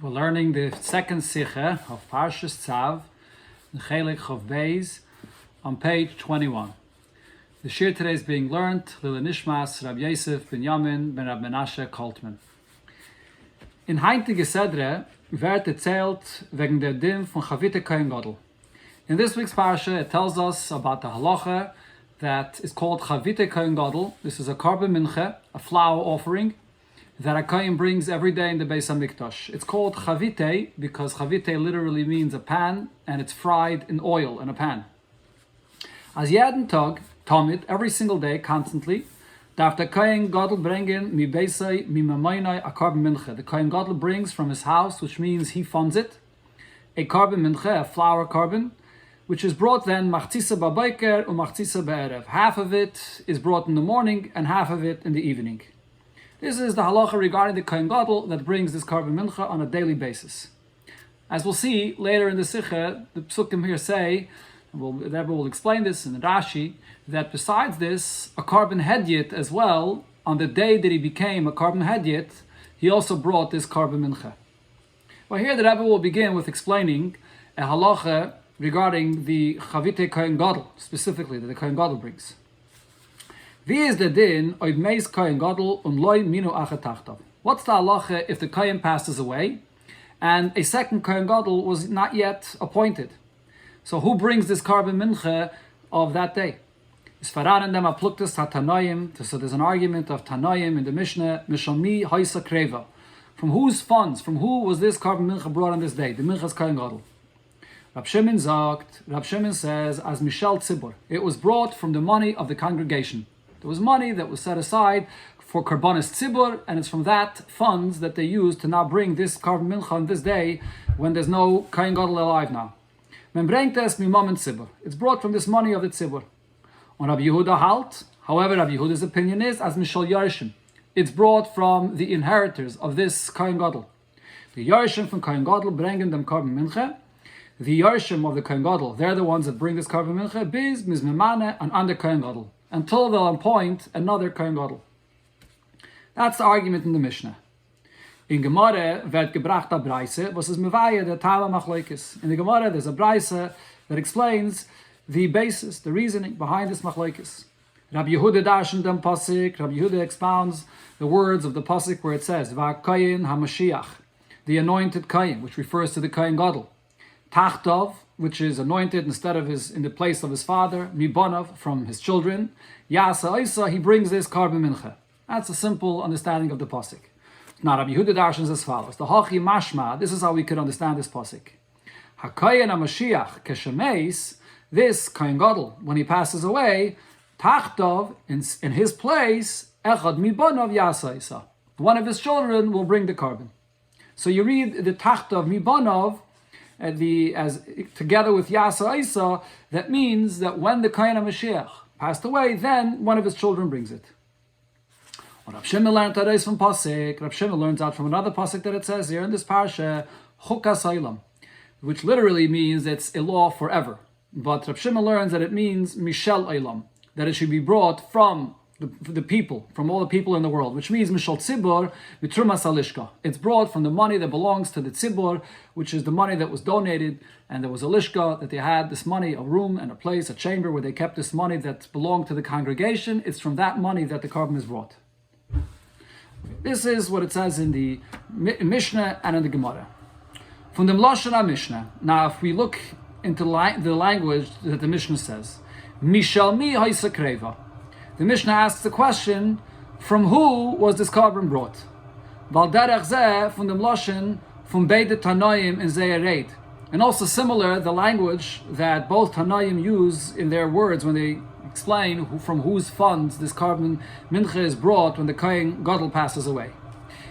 We're learning the second Sikha of Parshas Tzav, the Chelek of Beis, on page 21. The Shir today is being learned, Lila Nishmas, Rabbi Yosef ben Yamin ben Rabbi Menashe Koltman. In heintige Sedre wird erzählt wegen der Din von Chavite Kohen Gadol. In this week's Parsha, it tells us about the halacha that is called Chavite Kohen Gadol. This is a carbon mincha, a flour offering, that a Kohen brings every day in the Beis HaMikdash. It's called Chavite because Chavite literally means a pan, and it's fried in oil in a pan. As jeden Tag, Tamid, every single day, constantly, darf der Kohen Gadol bringen mi Beisai mi Mamainai a carbon mincha. The Kohen Gadol brings from his house, which means he funds it, a carbon mincha, a flour carbon, which is brought then machzisa ba'boker or machzisa ba'erev. Half of it is brought in the morning and half of it in the evening. This is the halacha regarding the Kohen Gadol that brings this carbon mincha on a daily basis. As we'll see later in the Sikha, the psukim here say, the Rabbi will explain this in the Rashi, that besides this, a carbon hedyet as well, on the day that he became a carbon hedyet, he also brought this carbon mincha. Well, here the Rabbi will begin with explaining a halacha regarding the Chavite Kohen Gadol, specifically, that the Kohen Gadol brings. Wie is the din oid meis Kohen Gadol loy minu achatachtav? What's the halacha if the Kohen passes away and a second Kohen Gadol was not yet appointed? So who brings this carbon mincha of that day? So there's an argument of Tanoim in the Mishnah, Mishalmi Haisa Kreva. From whose funds, from who was this carbon mincha brought on this day? The mincha's Kohen Gadol. Rab Shimon says, as Mishal Tzibur, it was brought from the money of the congregation. There was money that was set aside for Karbanis Tzibur, and it's from that funds that they used to now bring this carbon mincha on this day when there's no Kohen Gadol alive now. Men brengt es mimam Tzibur. It's brought from this money of the Tzibur. On Rabbi Yehuda halt, however, Rabbi Yehuda's opinion is as Mishal Yarishim. It's brought from the inheritors of this Kohen Gadol. The Yarishim from Kohen Gadol bringen them carbon mincha. The Yarishim of the Kohen Gadol, they're the ones that bring this carbon mincha, biz, mizmemane, and under Kohen Gadol, until they'll appoint another Kohen Gadol. That's the argument in the Mishnah. In Gemara wird gebracht a Breise, was is mevaya the Tala Machlokes. In the Gemara there's a Breise that explains the basis, the reasoning behind this Machlokes. Rabbi Yehuda darshan dem pasuk. Rabbi Yehuda expounds the words of the pasuk where it says Va'koyin HaMashiach, the anointed Kohen, which refers to the Kohen Gadol. Tachtov, which is anointed instead of in the place of his father. Mibonov, from his children. Yasa Oisa, he brings this carbon mincha. That's a simple understanding of the pasuk. Now Rabbi Yehuda darshans as follows: the hachi mashma. This is how we could understand this pasuk. Hakoyin HaMashiach keshemeis. This Kohen Gadol, when he passes away, Tachtov, in his place, echad mibonov Yasa Oisa. One of his children will bring the carbon. So you read the Tachtov mibonov as together with Yasa Oisa. That means that when the Kohen HaMashiach passed away, then one of his children brings it. When Rab Shimon learned that from pasuk, Rab Shimon learns out from another pasuk that it says here in this parsha, Chukas Olam, which literally means it's a law forever. But Rab Shimon learns that it means Mishal Olam, that it should be brought from the people, from all the people in the world, which means Mishal Tzibur Mitrumas Alishka. It's brought from the money that belongs to the Tzibur, which is the money that was donated, and there was a Lishka that they had this money, a room and a place, a chamber where they kept this money that belonged to the congregation. It's from that money that the carbon is brought. This is what it says in the Mishnah and in the Gemara. From the Lashon Mishnah, now if we look into the language that the Mishnah says, Mishal mi haisa kreva. The Mishnah asks the question, from who was this carbon brought? Val derech zeh from the Lashon from beide Tanoim in Zeyared. And also similar, the language that both Tanoim use in their words when they explain from whose funds this carbon mincha is brought when the Kohen Gadol passes away.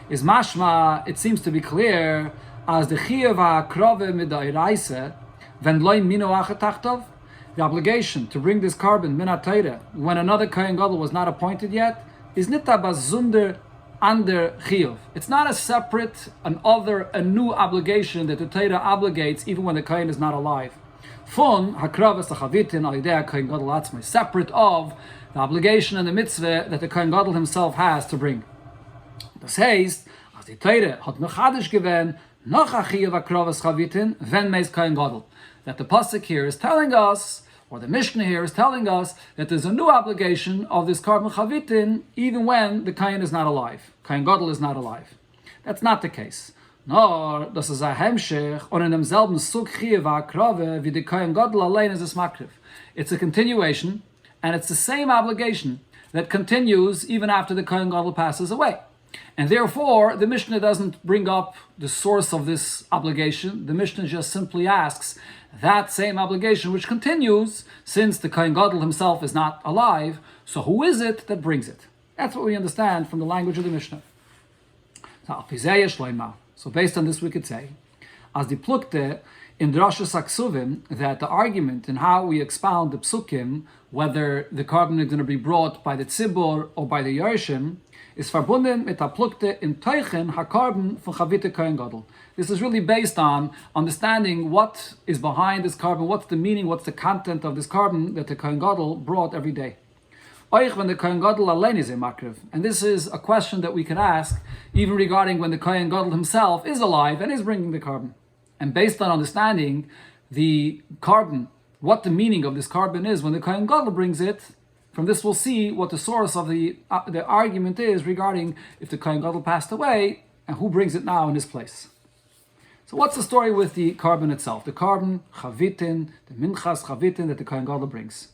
Is mashma, it seems to be clear, as the chiyuv ha'krove midairaisa, when loy minu achatachtav, the obligation to bring this carbon minat Torah when another Kohen Gadol was not appointed yet, is nita bazunder under chiyuv. It's not a separate, a new obligation that the Torah obligates even when the Kohen is not alive. Fun hakravas hachavitin al yidei Kohen Gadol atzmai, separate of the obligation and the mitzvah that the Kohen Gadol himself has to bring. Das heißt, as die Teire hat mechadisch gewähnt, noch a chiyuv akrovas chavitin, wenn meis kein Gadol. That the pasuk here is telling us, or the Mishnah here is telling us, that there's a new obligation of this carbon chavitin, even when the kain is not alive. Kain Gadol is not alive. That's not the case. Nor, das ist a hemshech, und in demselben Sug chiyuv akrove, wie the Kain Gadol allein is es makriv. It's a continuation, and it's the same obligation that continues even after the Kain Gadol passes away. And therefore, the Mishnah doesn't bring up the source of this obligation. The Mishnah just simply asks that same obligation which continues since the Kain Gadol himself is not alive. So who is it that brings it? That's what we understand from the language of the Mishnah. So based on this we could say, as the plukte in Drashas Aksuvim, that the argument in how we expound the psukim, whether the carbon is going to be brought by the tzibur or by the Yershim, is verbunden mit der plukte in Teuchen hakarbon von Chavite Kain Gadol. This is really based on understanding what is behind this carbon, what's the meaning, what's the content of this carbon that the Kain Gadol brought every day. When the Kain Gadol allein is a makriv. And this is a question that we can ask even regarding when the Kain Gadol himself is alive and is bringing the carbon. And based on understanding the carbon, what the meaning of this carbon is when the Kain Gadol brings it, from this we'll see what the source of the argument is regarding if the Kain Gadol passed away and who brings it now in his place. So what's the story with the carbon itself? The carbon, chavitin, the minchas chavitin that the Kain Gadol brings.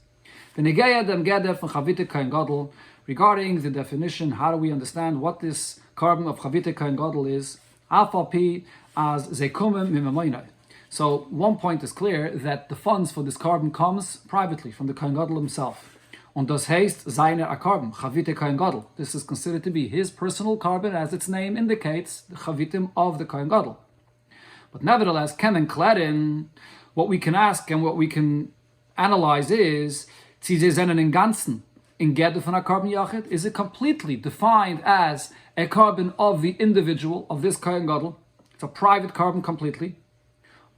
The negeya dem geder from Chavite Kain Gadol, regarding the definition, how do we understand what this carbon of Chavite Kain Gadol is? Alpha as zekumim mimamoinai. So one point is clear, that the funds for this carbon comes privately from the Kain Gadol himself. Und das heißt seine a carbon, Chavite Kain Gadol. This is considered to be his personal carbon, as its name indicates, the Chavitim of the Kain Gadol. But nevertheless, kemen klerin, what we can ask and what we can analyze is, Sie sind in Ganzen in Geder von a carbon yachid? Is it completely defined as a carbon of the individual, of this Kain Gadol? It's a private carbon completely.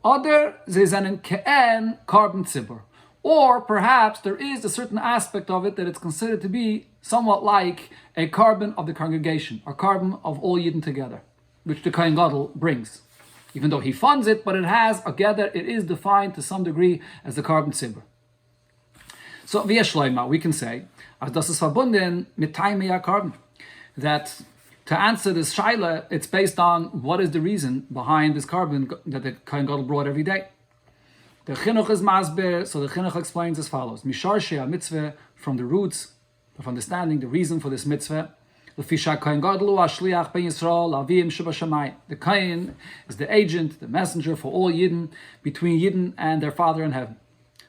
Oder sie sind ke'en carbon tzibur. Or perhaps there is a certain aspect of it that it's considered to be somewhat like a carbon of the congregation, a carbon of all Yidden together, which the Kain Gadol brings. Even though he funds it, but it has a Geder, it is defined to some degree as the carbon tzibur. So, via Shloima, we can say, as das ist verbunden mit Taimei carbon, that to answer this shaila, it's based on what is the reason behind this carbon that the Kain Gadol brought every day. The chinuch is masber, so the chinuch explains as follows: Mishar shea mitzvah, from the roots of understanding the reason for this mitzvah. The Fishel Kain Gadol ashliach ben Yisrael avim shebashamayim. The Kain is the agent, the messenger for all Yidden, between Yidden and their Father in heaven.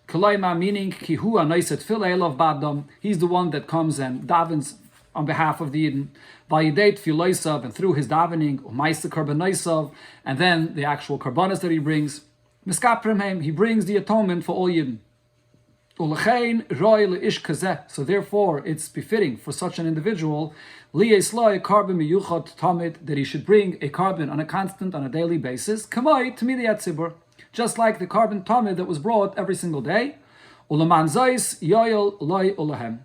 Kalaima, meaning ki hu anaiset filei of badam. He's the one that comes and davens on behalf of the Yidden. Vayideit filoisav, and through his davening, umaisa karbanaisav, and then the actual karbanas that he brings. Miskaprim, he brings the atonement for all Yidden. Ulechein roi leish kazeh. So therefore, it's befitting for such an individual liyesloi carbon miyuchot tamid, that he should bring a carbon on a daily basis. Kamoi tmidiyat tzibur, just like the carbon tamid that was brought every single day. Ulaman zais yoyel loy ulahem.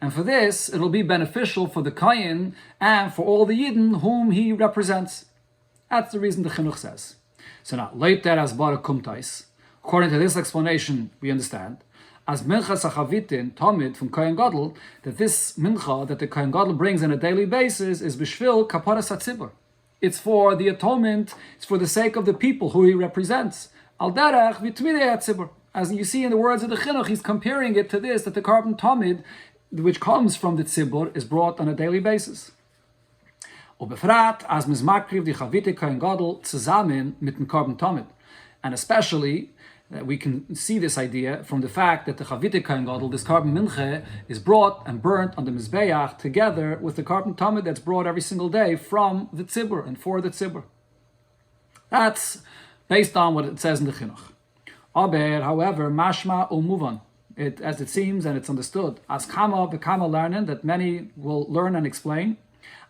And for this, it'll be beneficial for the Kayin and for all the Yidden whom he represents. That's the reason the Chinuch says. So now, later as bara kumtais, according to this explanation, we understand, as mincha sachavitin tamid from Kain Gadol, that this mincha that the Kain Gadol brings on a daily basis is bishvil kaparas hatzibur. It's for the atonement, it's for the sake of the people who he represents. Al derech v'tmidei hatzibur. As you see in the words of the Chinuch, he's comparing it to this, that the carbon tamid, which comes from the tzibur, is brought on a daily basis. Ubefrat as mizmakriv di Chavite Kain Gadol zusammen mit dem carbon tamid. And especially, we can see this idea from the fact that the Chavite Kain Gadol, this carbon minche, is brought and burnt on the mizbeach together with the carbon tamid that's brought every single day from the tzibur and for the tzibur. That's based on what it says in the Chinuch. Aber, however, mashma umuvan, as it seems and it's understood, as kama v'kama learning, that many will learn and explain,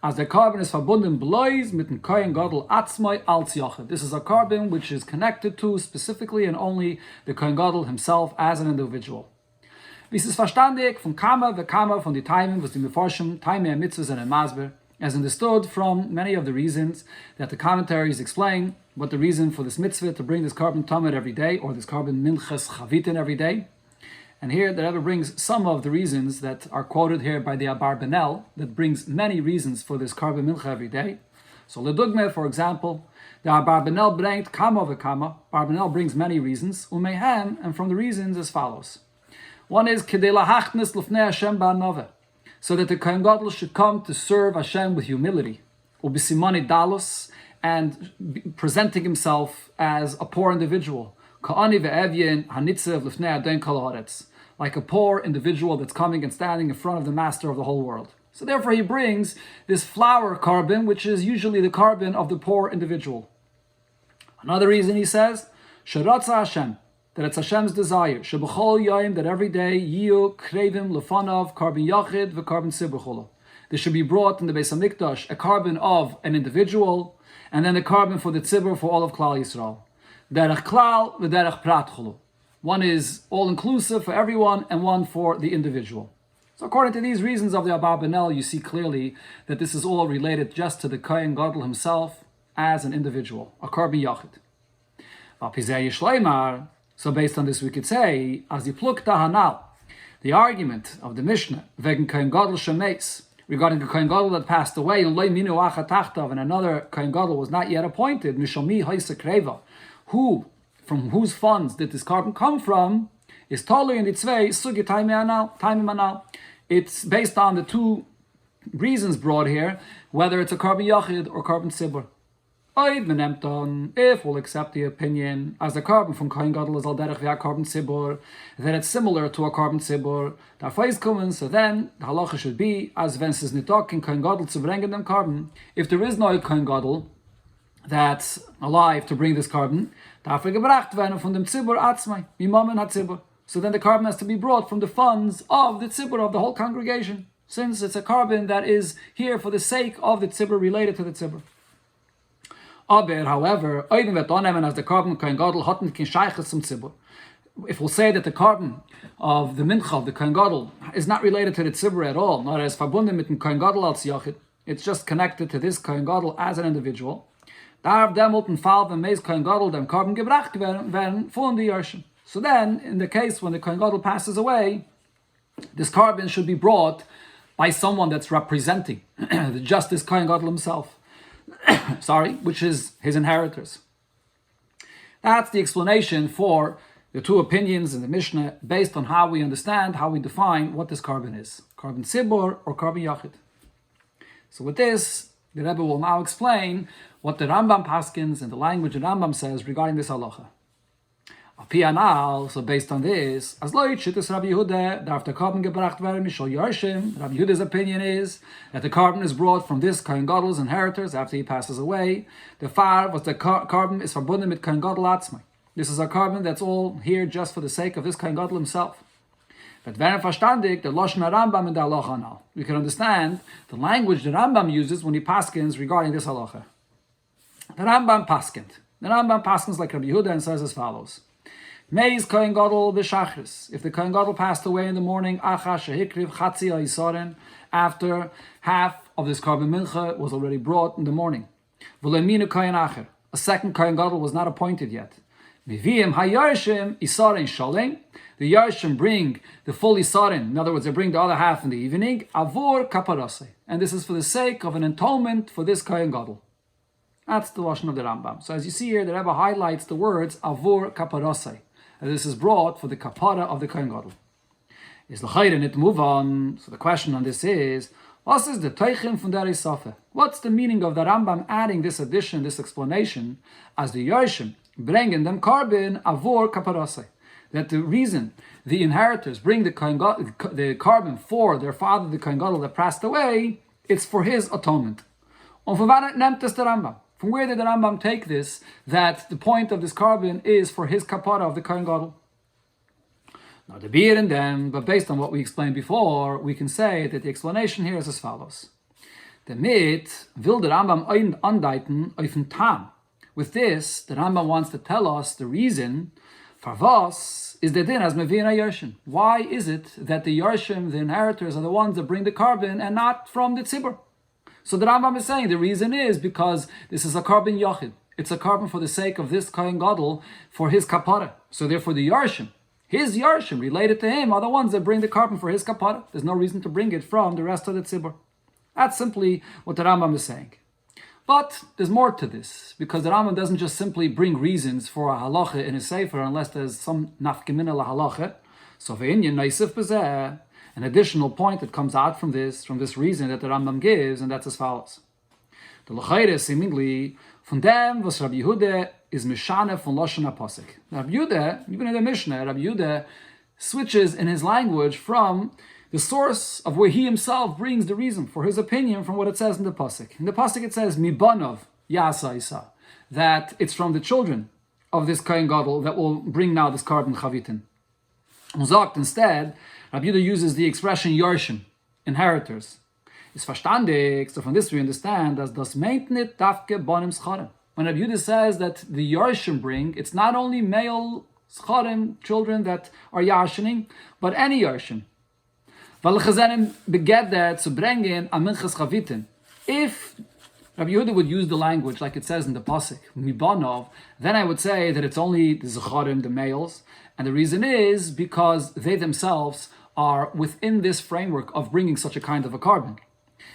as the carbon is verbunden blois mit dem Kain Gadol atzmai als yachid. This is a carbon which is connected to specifically and only the Kain Gadol himself as an individual. Wie ist es verstandig von kama v'kama von die Taimen, was die Meforschem, Taime and Mitzvahs and Masber, as understood from many of the reasons that the commentaries explain what the reason for this mitzvah to bring this carbon tamid every day, or this carbon minchas chavitin every day. And here the Rebbe brings some of the reasons that are quoted here by the Abarbanel, that brings many reasons for this carbon mincha every day. So Ledugme, for example, the Abarbanel bringt kama v'kama. Abarbanel brings many reasons, umehem, and from the reasons as follows. One is kedei lahachnis lefnei Hashem ba'anove, so that the Kohen Gadol should come to serve Hashem with humility, ubisimani dalus, and presenting himself as a poor individual, ka'ani ve'evyin hanitzev lefnei adon kol haaretz, like a poor individual that's coming and standing in front of the master of the whole world. So therefore he brings this flour carbon, which is usually the carbon of the poor individual. Another reason he says, Sharatza Hashem, that it's Hashem's desire, Shebechol Yayim, that every day, Yiyu Krevim Lefanov, carbon Yachid, v'carbon Sibur. There should be brought in the Beis HaMikdash a carbon of an individual, and then a carbon for the Tzibur for all of Klal Yisrael. Derech Klal, v'derech Prat Chulu. One is all-inclusive for everyone, and one for the individual. So according to these reasons of the Abarbanel, you see clearly that this is all related just to the Kohen Gadol himself as an individual, a carbon Yachid. So based on this we could say, as Yipluk Tahanal, the argument of the Mishnah, wegen Kohen Gadol Shemeis, regarding the Kohen Gadol that passed away, and another Kohen Gadol was not yet appointed, Mishomi Haisa Kreva, from whose funds did this carbon come from, is totally in the Tzvei, Sugi Taimi. It's based on the two reasons brought here, whether it's a carbon Yachid or carbon Sibur. If we'll accept the opinion as the carbon from Kohen Gadol is al derech via carbon Sibur, then it's similar to a carbon Sibur. So then the halacha should be as when es nitok in Kohen Gadol to bring them carbon. If there is no Kohen Gadol that's alive to bring this carbon, so then the carbon has to be brought from the funds of the tzibur, of the whole congregation, since it's a carbon that is here for the sake of the tzibur, related to the tzibur. However, as the carbon Kohen Gadol hatten kein Sheiches zum tzibur, if we'll say that the carbon of the mincha of the Kohen Gadol is not related to the tzibur at all, not as verbunden mit dem Kohen Gadol als Yachid, it's just connected to this Kohen Gadol as an individual, darf demolten Fall wenn meis Kohen Gadol dem carbon gebracht werden von die Yarshim. So then, in the case when the Kohen Gadol passes away, this carbon should be brought by someone that's representing the justice Kohen Gadol himself, which is his inheritors. That's the explanation for the two opinions in the Mishnah based on how we understand, how we define what this carbon is. Carbon Sibur or carbon Yachid. So with this, the Rebbe will now explain what the Rambam paskins and the language the Rambam says regarding this halacha. So based on this, as Rabbi Yehuda, darf der carbon gebracht werden mishal Yarshim. Rabbi Yehuda's opinion is that the carbon is brought from this Kohen Gadol's inheritors after he passes away. The far was the carbon is verbunden mit Kohen Gadol atzmai. This is a carbon that's all here just for the sake of this Kohen Gadol himself. But wenn verstandig, the Lashon Rambam and the halacha now, we can understand the language the Rambam uses when he paskins regarding this halacha. The Rambam paskins like Rabbi Yehuda and says as follows. Meis Kohen Gadol b'shachris. If the Kohen Gadol passed away in the morning, acha shehikriv chatzi ha'isaren, after half of this carbon mincha was already brought in the morning. V'leminu Kohen acher. A second Kohen Gadol was not appointed yet. Mivim ha'yarshim isaren shalem. The Yarshim bring the full Isarin, in other words, they bring the other half in the evening, avor kaparase. And this is for the sake of an atonement for this Kohen Gadol. That's the Lashon of the Rambam. So as you see here, the Rebbe highlights the words avor kaparase. And this is brought for the kapara of the Kohen Gadol. Is l'chayre nit move on. So the question on this is, what is the teichim from der Isafe? What's the meaning of the Rambam adding this addition, this explanation, as the Yarshim bringing them carbon avor kaparase? That the reason the inheritors bring the carbon for their father, the Kohen Gadol that passed away, it's for his atonement. Und von wann nimmt es der Rambam? From where did the Rambam take this, that the point of this carbon is for his kapara of the Kohen Gadol? Now the beer in them, but based on what we explained before, we can say that the explanation here is as follows. Damit will the Rambam andeuten auf den Tam. With this, the Rambam wants to tell us the reason for was is the din as mevina Yarshim. Why is it that the Yarshim, the inheritors, are the ones that bring the carbon and not from the tzibur? So the Rambam is saying the reason is because this is a carbon yachid. It's a carbon for the sake of this Kohen Gadol for his kapara. So therefore the Yarshim, his Yarshim related to him are the ones that bring the carbon for his kapara. There's no reason to bring it from the rest of the tzibur. That's simply what the Rambam is saying. But there's more to this, because the Rambam doesn't just simply bring reasons for a halacha in his sefer unless there's some nafkemina la halacha. So ve'inyan naisif b'zeh, an additional point that comes out from this reason that the Rambam gives, and that's as follows. The l'chayre seemingly von dem was Rabbi Yehuda is mishane von lashon hapasik. Rabbi Yehuda, even in the Mishnah, Rabbi Yehuda switches in his language from the source of where he himself brings the reason for his opinion from what it says in the pasuk. In the pasuk it says mibanov yasa isa, that it's from the children of this Kohen Gadol that will bring now this carbon chavitin. Sagt instead, Rabbi Yehuda uses the expression Yarshim, inheritors. It's verstandig, so from this we understand as das meint nit dafke bonim scharim. When Rabbi Yehuda says that the Yarshim bring, it's not only male scharim, children that are Yarshining, but any Yarshim. Weil gezenem begedder zu bringen a minchas chavitin. If Rabbi Yehuda would use the language like it says in the pasuk, mibanov, then I would say that it's only the zecharim, the males, and the reason is because they themselves are within this framework of bringing such a kind of a carbon.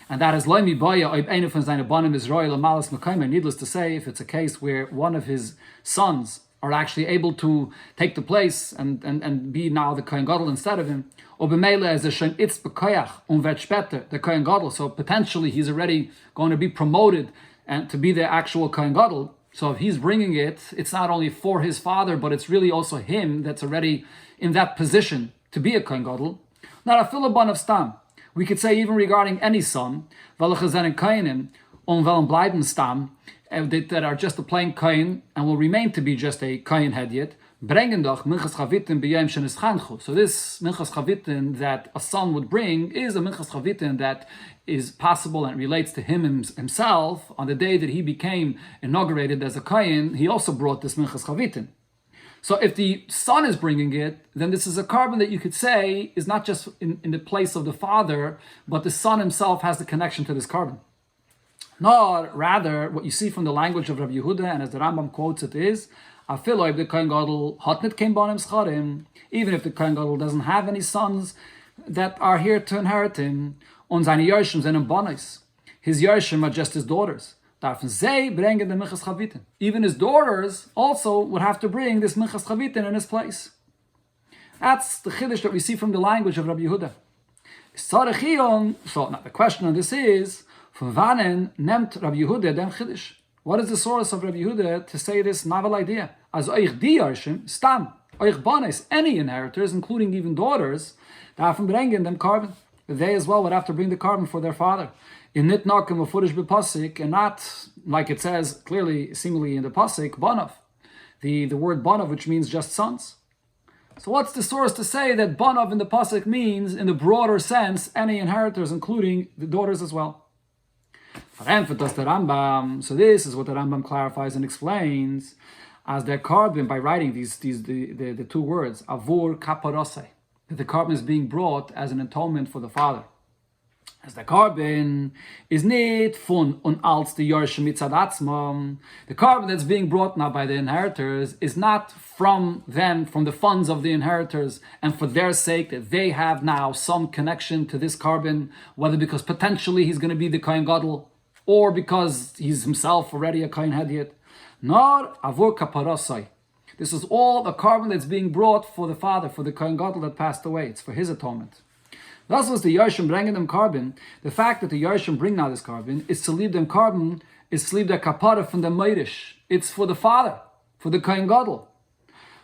And that is loy mibaya oib einu von seine banim is royal malas mekaymer. Needless to say, if it's a case where one of his sons are actually able to take the place and be now the Kohen Gadol instead of him, or b'meile is a shem itz b'koyach vet später the Kohen Gadol. So potentially he's already going to be promoted and to be the actual Kohen Gadol. So if he's bringing it, it's not only for his father, but it's really also him that's already in that position to be a Kohen Gadol. Not a filaban of stam. We could say even regarding any son, welche seinen Kohenim wollen bleiben stam, that are just a plain Kohen and will remain to be just a Kohen hedyet, bringen doch minchas chavitin b'yom shenis chanchu. So this minchas chavitin that a son would bring is a minchas chavitin that is possible and relates to him himself. On the day that he became inaugurated as a Kohen, he also brought this minchas chavitin. So if the son is bringing it, then this is a carbon that you could say is not just in the place of the father, but the son himself has the connection to this carbon. Nor, rather, what you see from the language of Rabbi Yehuda, and as the Rambam quotes it is, even if the Kohen Gadol doesn't have any sons that are here to inherit him, und seine Yarshim seinen Bonis, his Yarshim are just his daughters. Even his daughters also would have to bring this minchas chavitin in his place. That's the chiddush that we see from the language of Rabbi Yehuda. So now the question on this is, from wanen nemt Rabbi Yehuda dem chiddush? What is the source of Rabbi Yehuda to say this novel idea? As oich di yarshim stam oich banes, any inheritors, including even daughters, darfen bringen them carbon. They as well would have to bring the carbon for their father. In nit nakim ufurish b'pasik, and not like it says clearly, seemingly in the pasik, banav, the word banav, which means just sons. So what's the source to say that banav in the pasik means, in the broader sense, any inheritors, including the daughters as well? So this is what the Rambam clarifies and explains as their carbon by writing the two words avur kaparose, that the carbon is being brought as an atonement for the father. As the carbon is nicht von und als the Yarshim mitzad atzmam, the carbon that's being brought now by the inheritors is not from them, from the funds of the inheritors, and for their sake that they have now some connection to this carbon, whether because potentially he's going to be the Kohen Gadol, or because he's himself already a Kohen Hedyet. Nor avur kaparasai. This is all the carbon that's being brought for the father, for the Kohen Gadol that passed away. It's for his atonement. Thus was the Yarshim bringing them carbon. The fact that the Yarshim bring now this carbon is to leave them carbon, is to leave their kapara from the Meirish. It's for the father, for the Kohen Gadol.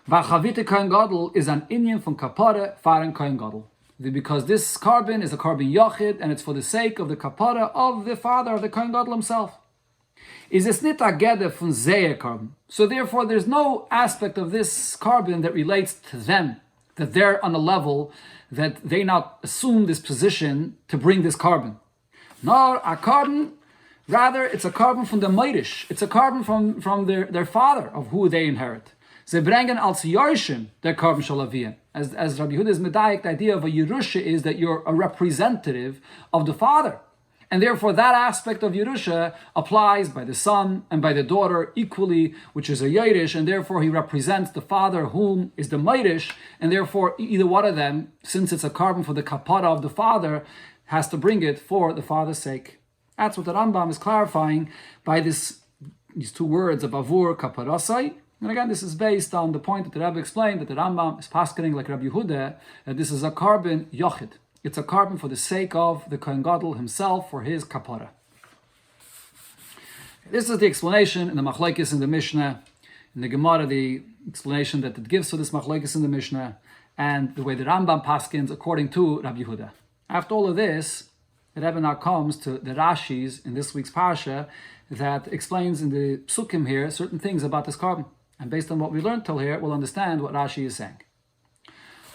V'chavite Kohen Gadol is an inyan from kapara fahren Kohen Gadol. Because this carbon is a carbon yachid, and it's for the sake of the kapara of the father of the Kohen Gadol himself. Is es nit agede from zeyer carbon. So therefore there's no aspect of this carbon that relates to them, that they're on a level that they not assume this position to bring this carbon. Nor a carbon, rather it's a carbon from the Meirish. It's a carbon from their father, of who they inherit. Ze bringen als Yarshim their carbon shalaviyah. As Rabbi Yehuda's medayik, the idea of a Yerusha is that you're a representative of the father. And therefore that aspect of Yerusha applies by the son and by the daughter equally, which is a Yerush, and therefore he represents the father whom is the Meirish, and therefore either one of them, since it's a carbon for the kapara of the father, has to bring it for the father's sake. That's what the Rambam is clarifying by these two words of avur kaparasai. And again, this is based on the point that the Rabbi explained that the Rambam is paskening like Rabbi Yehuda, that this is a carbon yochid. It's a carbon for the sake of the Kohen Gadol himself, for his kapara. This is the explanation in the Machlokes in the Mishnah, in the Gemara, the explanation that it gives to this Machlokes in the Mishnah, and the way the Rambam paskins according to Rabbi Yehuda. After all of this, the Rebbe now comes to the Rashis in this week's parsha that explains in the psukim here certain things about this carbon. And based on what we learned till here, we'll understand what Rashi is saying.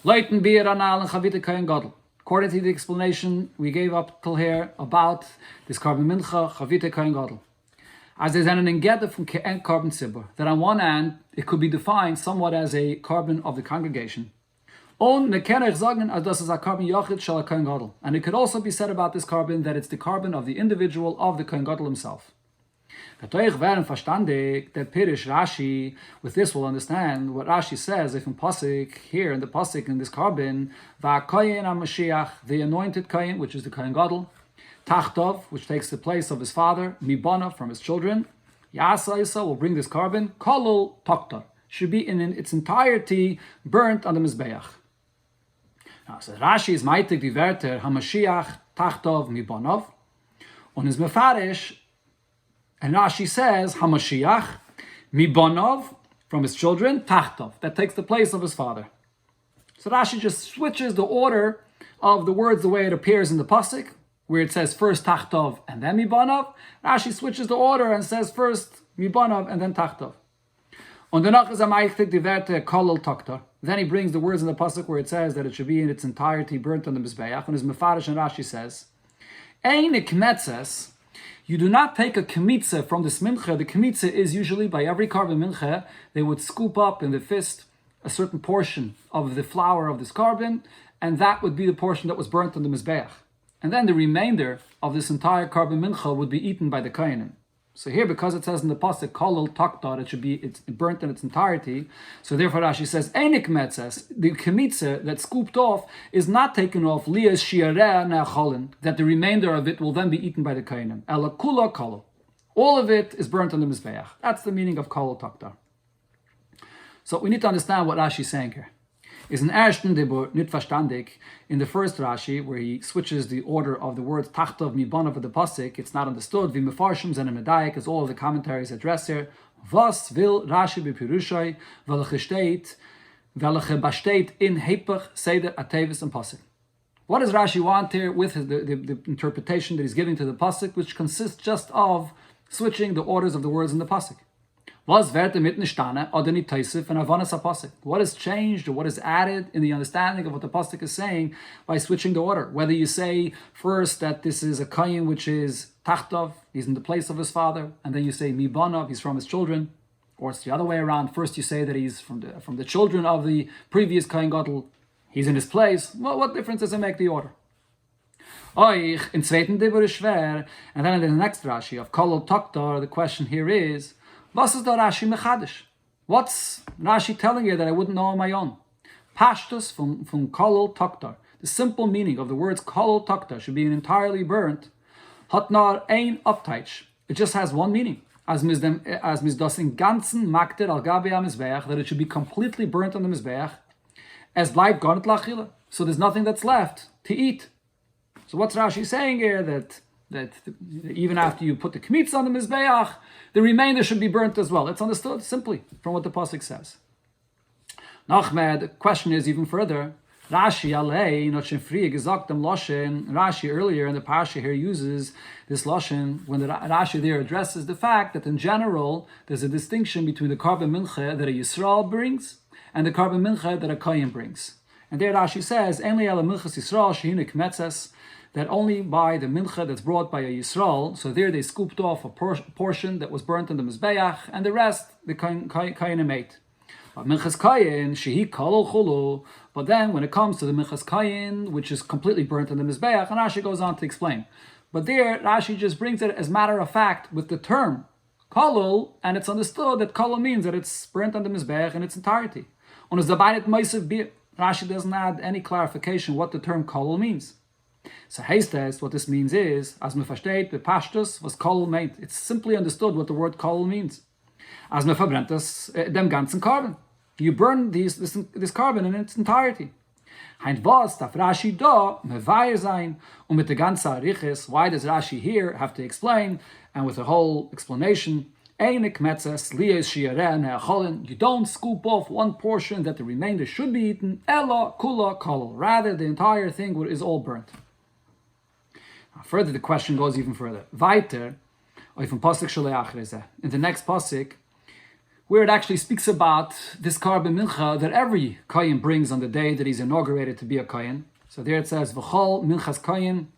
Leiten bir anal and chavite Kohen Gadol. According to the explanation we gave up till here about this carbon mincha, chavite Kohen Gadol. As there's an engedde from ke'en carbon tzibur, that on one hand, it could be defined somewhat as a carbon of the congregation. Und me kann ich sagen, as das ist a carbon yochid shel Kohen Gadol. And it could also be said about this carbon that it's the carbon of the individual of the Kohen Gadol himself. Natürlich werden verstandig, der Pirish Rashi, with this we'll understand what Rashi says, if in Pasik, here in the Pasik, in this carbon, va Kohen HaMashiach, the anointed Kohen, which is the Kohen Gadol, Tachtov, which takes the place of his father, Mibana, from his children, Yasa Yisa will bring this carbon, Kolol Tokta, should be in its entirety burnt on the Mizbeach. Now, so Rashi is meitig die Wörter HaMashiach, Tachtov, Mibanov, und is mefarish. And Rashi says, HaMashiach, Mibonov, from his children, Tachtov, that takes the place of his father. So Rashi just switches the order of the words the way it appears in the Pasuk, where it says first Tachtov and then Mibonov. Rashi switches the order and says first Mibonov and then Tachtov. Und danach is amaichtig die Werte kolol Toktor. Then he brings the words in the Pasuk where it says that it should be in its entirety burnt on the Mizbeach. And his Mefarish and Rashi says, Ein ikmetzes, you do not take a kemitza from this mincha. The kemitza is usually by every carbon mincha, they would scoop up in the fist a certain portion of the flour of this carbon, and that would be the portion that was burnt on the mizbeach. And then the remainder of this entire carbon mincha would be eaten by the kohanim. So here, because it says in the pasuk kolol taktar, it's burnt in its entirety. So therefore, Rashi says enik metzes, the kemitza that scooped off is not taken off lias shiareh ne'acholin, that the remainder of it will then be eaten by the kohanim. Ela kula kolol, all of it is burnt on the mizbeach. That's the meaning of kolol taktar. So we need to understand what Rashi is saying here. Is an ersten dibur nit verstandig in the first Rashi, where he switches the order of the words tachtov mibanav of the pasuk. It's not understood. V'mefarshim zene medayik, as all of the commentaries address here. Was will Rashi b'pirushai velacheshteit velachebashteit in hepach seder atevis and pasuk? What does Rashi want here with the interpretation that he's giving to the pasuk, which consists just of switching the orders of the words in the pasuk? What is changed or what is added in the understanding of what the pasuk is saying by switching the order? Whether you say first that this is a kohen which is tachtov, he's in the place of his father, and then you say mibanov, he's from his children, or it's the other way around. First you say that he's from the children of the previous kohen gadol, he's in his place. Well, what difference does it make the order? In zweiten Dibur is schwer, and then in the next Rashi of kolol taktar, the question here is, was is the Rashi mechadish? What's Rashi telling you that I wouldn't know on my own? Pashtus from kolol taktar. The simple meaning of the words kolol taktar should be entirely burnt. Hatnar ein uptaich. It just has one meaning. As mis das in ganzen makter al gabe am mizbeach, that it should be completely burnt on the mizbeach. Es bleibt gar nicht lachila. So there's nothing that's left to eat. So what's Rashi saying here? That even after you put the kmitz on the mizbeach, the remainder should be burnt as well. It's understood simply from what the pasuk says. Nachmed, the question is even further. Rashi alei not free gesagt dem loshen. Rashi earlier in the parsha here uses this loshen when the Rashi there addresses the fact that in general there's a distinction between the carbon mincha that a Yisrael brings and the carbon mincha that a kohen brings. And there Rashi says, "Enli ala minchas Yisrael shehinik metzes." That only by the mincha that's brought by a Yisrael, so there they scooped off a portion that was burnt in the mizbeach, and the rest the kohanim ate. But minchas kohen shehi kolol chulu. But then when it comes to the minchas kohen, which is completely burnt in the mizbeach, and Rashi goes on to explain, But there, Rashi just brings it as matter of fact with the term kolol, and it's understood that kolol means that it's burnt on the Mizbeach in its entirety. Und es dabei nicht meisav bir. Rashi doesn't add any clarification what the term kolol means. So heißt es, what this means is, as me versteht, bepashtus, was kolol meint. It's simply understood what the word kolol means. As me verbrennt das, dem ganzen carbon. You burn this carbon in its entirety. Heint was darf Rashi da mevayer sein, und mit der ganzen Ariches, why does Rashi here have to explain, and with the whole explanation, you don't scoop off one portion that the remainder should be eaten, ella kula kolol. Rather, the entire thing is all burnt. Now, further, the question goes even further. Weiter, in the next pasuk, where it actually speaks about this carbon mincha that every kohen brings on the day that he's inaugurated to be a kohen. So there it says, v'chol minchas kohen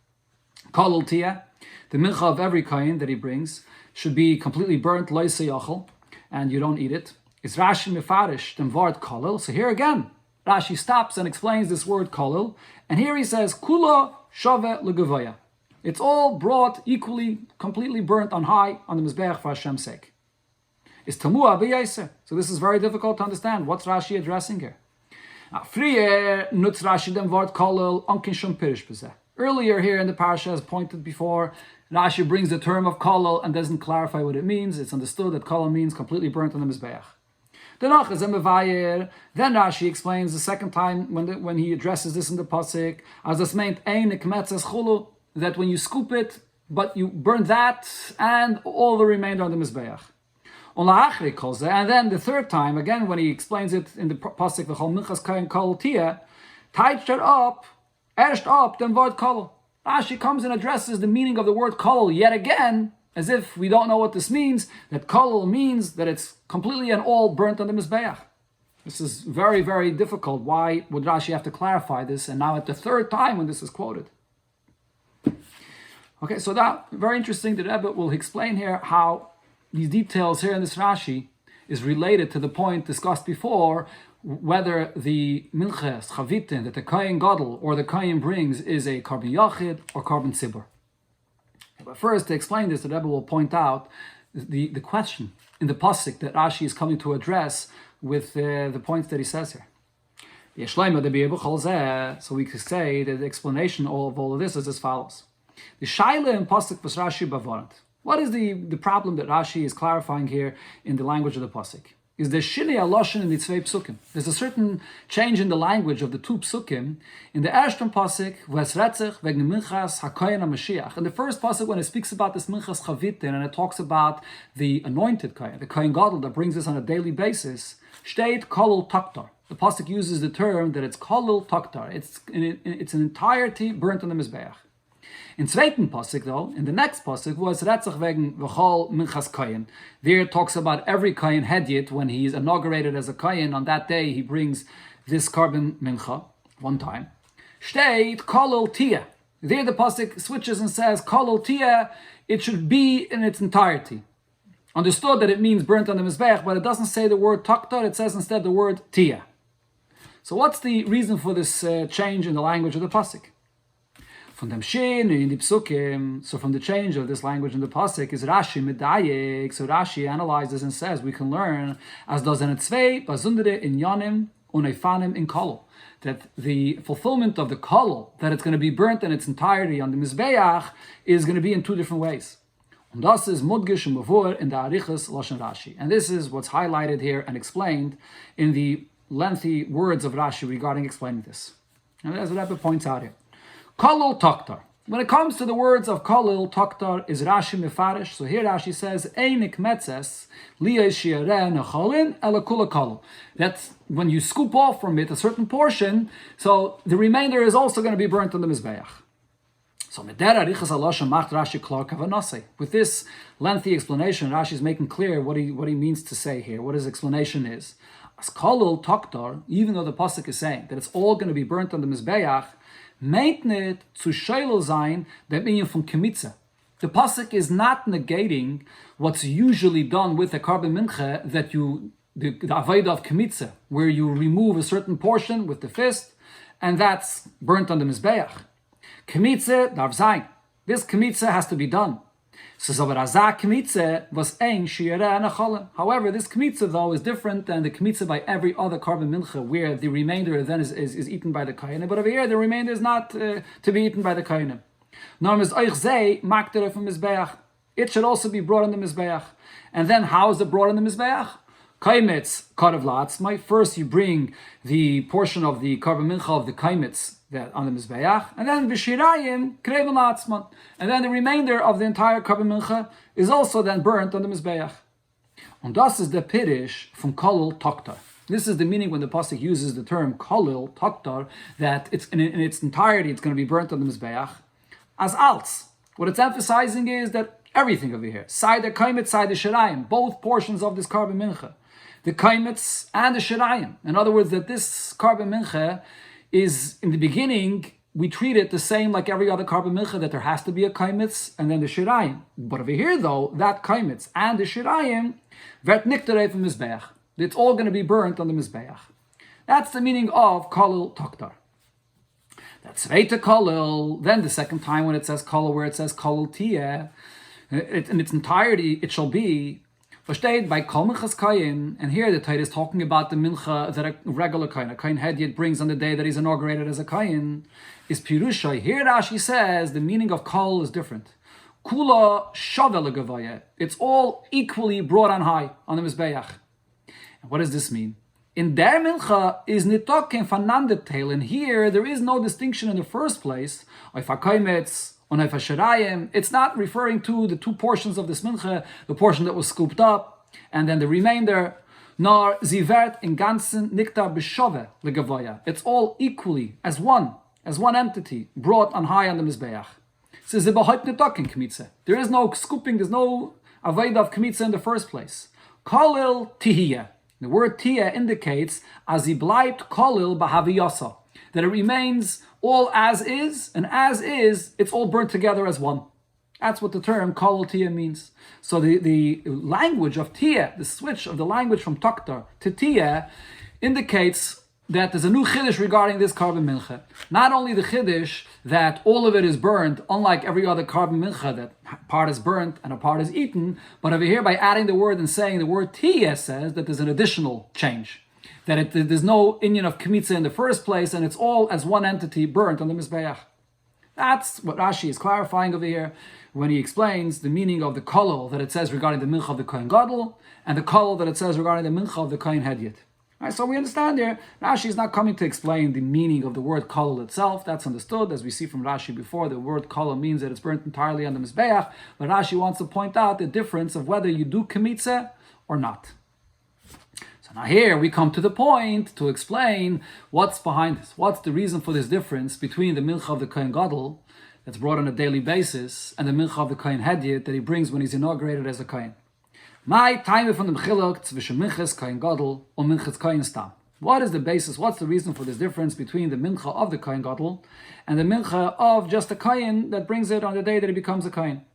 kolol tia. The mincha of every kohen that he brings should be completely burnt, loise yachol, and you don't eat it. It's Rashi mefarish dem word kolol. So here again, Rashi stops and explains this word kolol, and here he says, kula shove legavoya. It's all brought equally, completely burnt on high on the Mizbeach for Hashem's sake. It's tamua b'yaiser. So this is very difficult to understand. What's Rashi addressing here? Frier nutz Rashi dem word kolol onkin shum pirish b'zeh. Earlier here in the parasha, as pointed before, Rashi brings the term of kolol and doesn't clarify what it means. It's understood that kolol means completely burnt on the Mizbeach. Then Rashi explains the second time when he addresses this in the pasuk, as this meant that when you scoop it, but you burn that and all the remainder on the Mizbeach. And then the third time, again, when he explains it in the pasuk, v'chol minchas kain kolol tia, tied up, erst up, then word kolol. Rashi comes and addresses the meaning of the word kolol yet again, as if we don't know what this means, that kolol means that it's completely and all burnt on the Mizbeach. This is very, very difficult. Why would Rashi have to clarify this? And now at the third time when this is quoted. Okay, so that, very interesting, the Rebbe will explain here how these details here in this Rashi is related to the point discussed before, whether the minches, chavitin, that the kohen gadol or the kohen brings is a carbon yachid or carbon tzibur. But first, to explain this, the Rebbe will point out the question in the pasuk that Rashi is coming to address with the points that he says here. So we could say that the explanation of all of this is as follows. The shaila in pasuk was Rashi bavarant. What is the problem that Rashi is clarifying here in the language of the pasuk? Is the shinei aloshin in the tzvei psukim. There's a certain change in the language of the two psukim. In the ersten pasuk, v'esretzich v'gn minchas hakoyen HaMashiach. In the first pasuk, when it speaks about this minchas chavitin and it talks about the anointed kohen, the kohen gadol that brings this on a daily basis, state kolol taktar. The pasuk uses the term that it's kolol taktar. It's an entirety burnt on the mizbeach. In zweiten pasuk, though, in the next pasuk, was retzach wegen v'chol minchas kohen. There it talks about every kohen hedyet when he's inaugurated as a kohen. On that day, he brings this carbon mincha one time. Shteit kolol tia. There the pasuk switches and says kolol tia. It should be in its entirety. Understood that it means burnt on the mizbeach, but it doesn't say the word taktar. It says instead the word tia. So what's the reason for this change in the language of the pasuk? From dem Shin in the Psukim, so from the change of this language in the pasuk is Rashi medayek. So Rashi analyzes and says we can learn as does in zwei basundere in yanim unefanim in kolol, that the fulfillment of the kolol, that it's going to be burnt in its entirety on the mizbeach, is going to be in two different ways. And das is mudgish and mavur in the arichas lashon Rashi, and this is what's highlighted here and explained in the lengthy words of Rashi regarding explaining this. And as the Rebbe points out here. Kolol taktar. When it comes to the words of kolol taktar, is Rashi mefarish. So here Rashi says, Einik metzes liyei shiareh necholin ela kula kolol. That when you scoop off from it a certain portion, so the remainder is also going to be burnt on the mizbeach. So with this lengthy explanation, Rashi is making clear what he means to say here, what his explanation is. As kolol taktar, even though the pasuk is saying that it's all going to be burnt on the mizbeach, meint nicht zu sheilo sein, that meaning from kemitza. The pasuk is not negating what's usually done with a carbon mincha, that the avodah of kemitza, where you remove a certain portion with the fist, and that's burnt on the mizbeach. Kemitza darf sein. This kmitze has to be done. So Zabarazak kmitze was ein shira and a. However, this kmitze though is different than the kmitze by every other carbon mincha, where the remainder then is eaten by the kohenim. But over here, the remainder is not to be eaten by the kohenim. It should also be brought on the mizbeach. And then how is it brought on the mizbeach? Kaimitz, cut of latzmai. First you bring the portion of the carbon mincha of the kaimitz that on the mizbeach, and then v'shirayim kreven latzman. And then the remainder of the entire carbon mincha is also then burnt on the mizbeach. And das is the pirish from kolel toktar. This is the meaning when the pasuk uses the term kolel toktar, that it's in its entirety it's going to be burnt on the mizbeach as alts. What it's emphasizing is that everything over here, side the kaimitz, side the shirayim, both portions of this carbon mincha, the kaimitz and the shirayim. In other words, that this carbon mincha is, in the beginning, we treat it the same like every other carbon mincha, that there has to be a kaimitz and then the shirayim. But over here, though, that kaimitz and the shirayim, vert niktarei from mizbeach. It's all going to be burnt on the mizbeach. That's the meaning of kolel toktar. That's zweite kolel. Then the second time when it says kolel, where it says kolel tiyeh, in its entirety, it shall be versteht by kol minchas kayin. And here the Torah is talking about the mincha that a regular kayin, a kayin hedyet, brings on the day that he's inaugurated as a kayin. Is pirushay. Here Rashi says the meaning of kol is different. Kula shavel legavaya. It's all equally brought on high on the mizbeach. And what does this mean? In der mincha is nitoken fanandetel. And here there is no distinction in the first place. It's not referring to the two portions of this mincha, the portion that was scooped up, and then the remainder. Nor zivert in ganzen niktar b'shove legavoya. It's all equally, as one entity, brought on high on the mizbeach. There is no scooping, there's no avodah of kmitze in the first place. Kolil tihiyah. The word tiyah indicates as he bleibt kolil b'haviyasa, that it remains all as is, and as is, it's all burnt together as one. That's what the term kolil tiyah means. So the language of tiyah, the switch of the language from taktar to tiyah, indicates that there's a new chiddush regarding this carbon mincha. Not only the chiddush that all of it is burnt, unlike every other carbon mincha, that part is burnt and a part is eaten, but over here by adding the word and saying the word tiyah says that there's an additional change. That there's no inyan of kmitze in the first place, and it's all as one entity burnt on the mizbeach. That's what Rashi is clarifying over here when he explains the meaning of the kolol that it says regarding the mincha of the kohen gadol, and the kolol that it says regarding the mincha of the kohen hedyet. Right, so we understand here, Rashi is not coming to explain the meaning of the word kolol itself. That's understood, as we see from Rashi before. The word kolol means that it's burnt entirely on the mizbeach, but Rashi wants to point out the difference of whether you do kmitze or not. Now here we come to the point to explain what's behind this. What's the reason for this difference between the mincha of the kohen gadol that's brought on a daily basis and the mincha of the kohen hedyet that he brings when he's inaugurated as a kohen? My time from the mechiluk zwischen minchas kohen gadol and minchas kohen stam. What is the basis? What's the reason for this difference between the mincha of the kohen gadol and the mincha of just a kohen that brings it on the day that he becomes a kohen?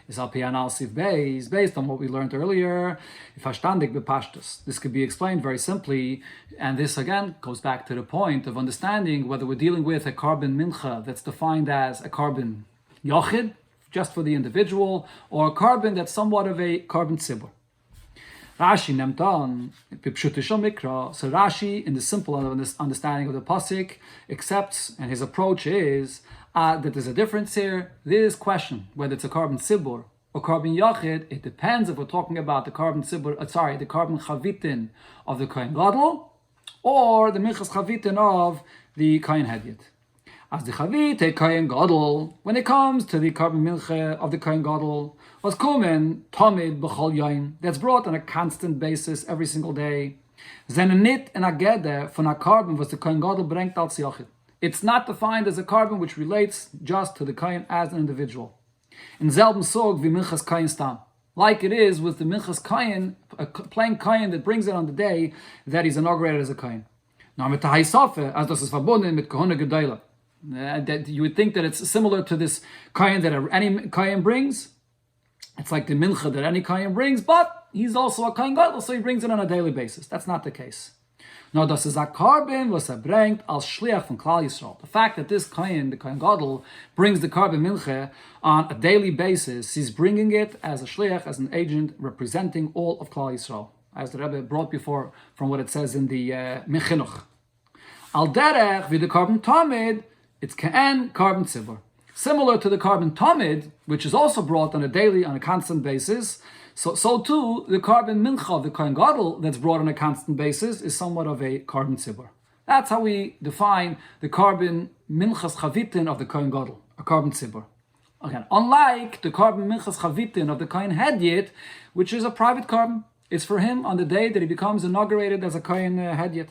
Is al pianal sif beis, based on what we learned earlier. Verstandig bepashtus. This could be explained very simply, and this again goes back to the point of understanding whether we're dealing with a carbon mincha that's defined as a carbon yochid, just for the individual, or a carbon that's somewhat of a carbon tzibur. Rashi nemt on b'pshutishal mikra. So Rashi, in the simple understanding of the pasuk, accepts, and his approach is that there's a difference here. This question, whether it's a carbon tzibur or carbon yachid, it depends if we're talking about the carbon tzibur, the carbon chavitin of the kohen gadol, or the minchas chavitin of the kohen hedyet. As the chavit kohen gadol, when it comes to the carbon mincha of the kohen gadol, was kumen tamid b'chol yain, that's brought on a constant basis every single day. Zenenit and agede von a carbon was the kohen gadol brengt als yachid. It's not defined as a carbon which relates just to the kohen as an individual. In selben sog wie minchas kohen stam, like it is with the minchas kohen, a plain kohen that brings it on the day that he's inaugurated as a kohen. Now mit haisafe, as das ist verbunden mit kohuna gedola. That you would think that it's similar to this kohen that any kohen brings. It's like the mincha that any kohen brings, but he's also a kohen gadol, so he brings it on a daily basis. That's not the case. No, das is a carbon was bringt als Shliach von Klal Yisrael. The fact that this Kohen, the Kohen Gadol, brings the carbon mincha on a daily basis, he's bringing it as a Shliach, as an agent representing all of Klal Yisrael, as the Rebbe brought before from what it says in the Mechinuch. Al derech with the carbon tamid, it's Ka'en carbon tzibur. Similar to the carbon tamid, which is also brought on a daily, on a constant basis, so too, the carbon mincha of the Kohen Gadol that's brought on a constant basis is somewhat of a carbon tzibur. That's how we define the carbon minchas chavitin of the Kohen Gadol, a carbon tzibur. Again, unlike the carbon minchas chavitin of the Kohen Hedyet, which is a private carbon. It's for him on the day that he becomes inaugurated as a Kohen Hedyet.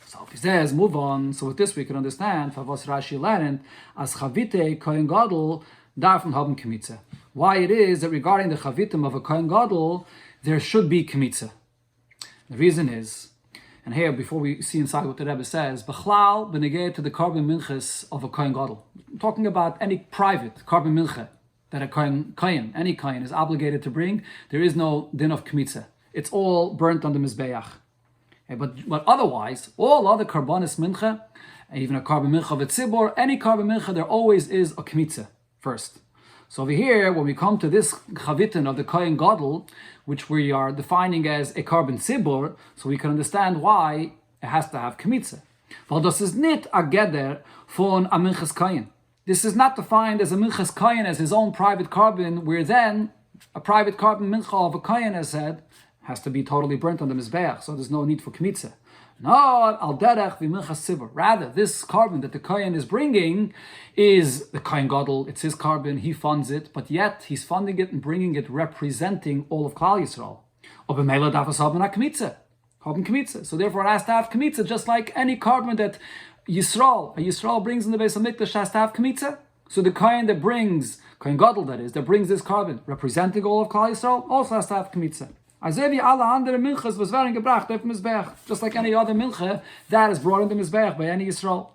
So if he says, move on, so with this we can understand, Favos Rashi learned, as chavite Kohen Gadol darfen haben Kmitze. Why it is that regarding the chavitim of a Kohen Gadol, there should be Kmitze. The reason is, and here before we see inside what the Rebbe says, Bechlal benegeh to the carbon minchas of a Kohen Gadol. I'm talking about any private carbon mincha that a Kohen, any Kohen is obligated to bring, there is no din of Kmitze. It's all burnt on the Mizbeach. But otherwise, all other karbanis mincha, even a carbon mincha of a tzibor, any carbon mincha, there always is a Kmitze first. So over here, when we come to this chavitin of the Kohen Gadol, which we are defining as a carbon tzibur, so we can understand why it has to have kmitze. Well, das is nicht a geder von a minchas Kohen. This is not defined as a minchas Kohen as his own private carbon, where then a private carbon mincha of a Kohen, as said, has to be totally burnt on the mizbeach, so there's no need for kmitze. Not al derech v'minchas tzibur. Rather, this carbon that the Kohen is bringing is the Kohen Gadol. It's his carbon. He funds it, but yet he's funding it and bringing it representing all of Klal Yisrael. Aber mele darf es haben a kmitze. Haben kmitze. So therefore, it has to have kmitze, just like any carbon that Yisrael brings in the Beis Hamikdash has to have kmitze. So the Kohen that brings Kohen Gadol, that is, that brings this carbon representing all of Klal Yisrael, also has to have kmitze. Just like any other milcha that is brought in the mizbeach by any Yisrael.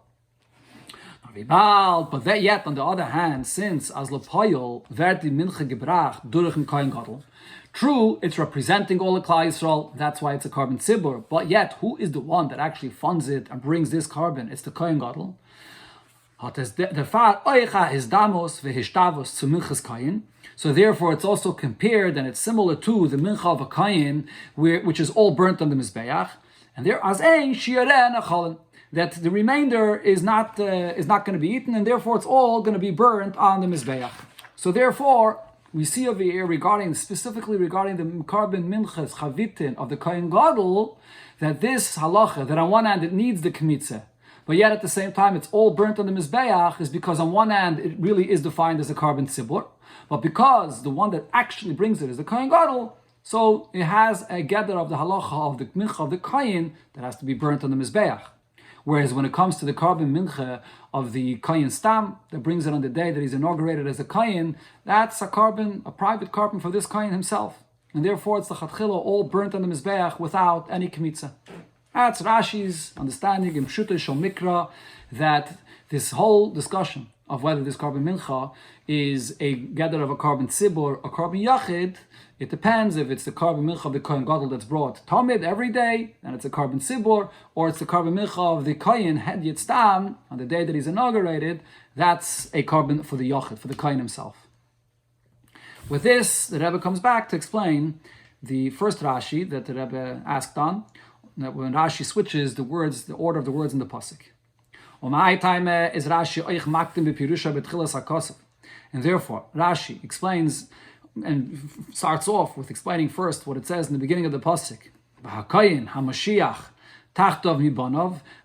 But that yet, on the other hand, since as lepoyol werd die milcha gebracht durch ein Kohen Gadol, true, it's representing all the Klal Yisrael. That's why it's a carbon tzibur. But yet, who is the one that actually funds it and brings this carbon? It's the Kohen Gadol. So therefore, it's also compared, and it's similar to the mincha of a Kohen, which is all burnt on the mizbeach, and there as ein shiaren achalin, that the remainder is not going to be eaten, and therefore it's all going to be burnt on the mizbeach. So therefore, we see over here specifically regarding the carbon minchas chavitin of the Kohen Gadol, that this halacha, that on one hand it needs the kmitze, but yet at the same time it's all burnt on the mizbeach, is because on one hand it really is defined as a carbon tzibur, but because the one that actually brings it is the Kohen Gadol, so it has a gather of the halacha of the mincha of the Kohen that has to be burnt on the mizbeach. Whereas when it comes to the carbon mincha of the Kohen stam that brings it on the day that he's inaugurated as a Kohen, that's a private carbon for this Kohen himself, and therefore it's the chatchila all burnt on the mizbeach without any kmitza. That's Rashi's understanding in Pshuto Shel Mikra, that this whole discussion of whether this carbon mincha is a gather of a carbon tzibur or carbon yachid, it depends if it's the carbon mincha of the Kohen Gadol that's brought tamid every day, and it's a carbon tzibur, or it's the carbon mincha of the Kohen Hedyet Stam on the day that he's inaugurated. That's a carbon for the yachid, for the Kohen himself. With this, the Rebbe comes back to explain the first Rashi that the Rebbe asked on, that when Rashi switches the words, the order of the words in the pasuk. And therefore, Rashi explains and starts off with explaining first what it says in the beginning of the pasuk.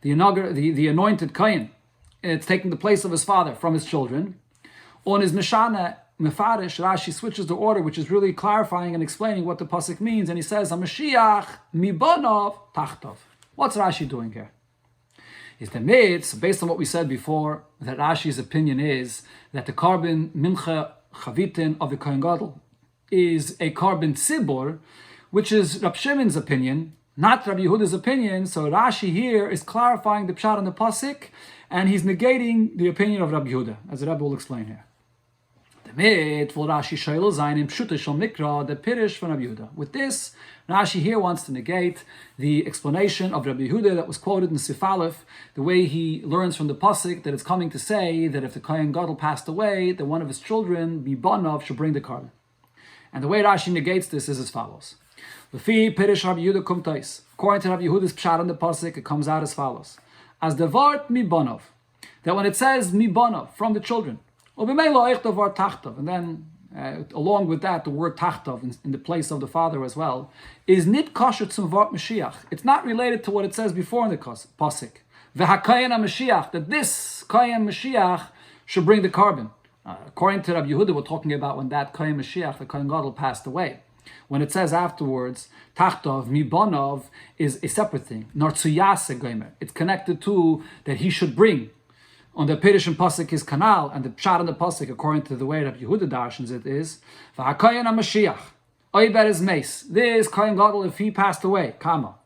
The anointed Kohen, it's taking the place of his father from his children. On his Mishana Mefarish, Rashi switches the order, which is really clarifying and explaining what the pasuk means, and he says, HaMashiach mibanov tachtov. What's Rashi doing here? Is the mitzvah, based on what we said before, that Rashi's opinion is that the carbon mincha chavitin of the Kohen Gadol is a carbon tzibur, which is Rab Shimon's opinion, not Rabbi Yehuda's opinion. So Rashi here is clarifying the pshat on the pasuk, and he's negating the opinion of Rabbi Yehuda, as the Rabbi will explain here. The Damit will Rashi Shayla Zayin in Pshuta Shal Mikra, the Pirish from Rabbi Yehuda. With this, Rashi here wants to negate the explanation of Rabbi Yehuda that was quoted in Sif Aleph, the way he learns from the Pasuk that it's coming to say that if the Kohen Gadol passed away, that one of his children, Mibanov, should bring the carbon. And the way Rashi negates this is as follows. Lefi Pirish Rabbi Yehuda Kumtais. According to Rabbi Yehuda's Pshat in the Pasuk, it comes out as follows. As the Vart Mibanov, that when it says Mibanov, from the children, and then along with that, the word tachtov in the place of the father as well, is nit kosher zum Vart Mashiach. It's not related to what it says before in the pasuk. V'hakayin Mashiach, that this Kayin Mashiach should bring the carbon. According to Rabbi Yehuda, we're talking about when that Kayin Mashiach, the Kayin Gadol, passed away. When it says afterwards, tachtov mibonov is a separate thing. Nartsuyase gomer. It's connected to that he should bring. On the Pirish and Pasuk is Kanal, and the Pshat in the Pasuk, according to the way Rabbi Yehuda darshans it is, V'hakayin HaMashiach, Oiber is mace. This Kayin Gadol, if he passed away, Kama.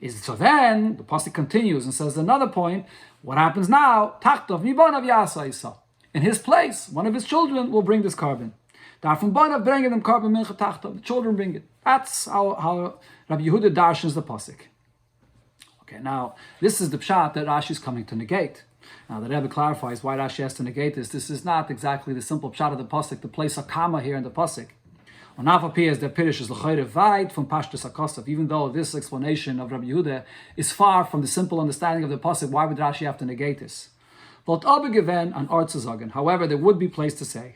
So then, the Pasuk continues and says another point, what happens now? Tachtov Mibonav Yasa Isa. In his place, one of his children will bring this carbon. Darfum Bonav bringing them carbon mincha tachtov. The children bring it. That's how Rabbi Yehuda darshans the Pasuk. Okay, now, this is the Pshat that Rashi is coming to negate. Now, the Rebbe clarifies why Rashi has to negate this. This is not exactly the simple pshat of the pasuk to place a comma here in the pasuk. On Afapi as the Pirish is l'chayre vayt from Pashtus HaKosav. Even though this explanation of Rabbi Yehuda is far from the simple understanding of the pasuk, why would Rashi have to negate this? Volt aber given an Artzazagen. However, there would be place to say,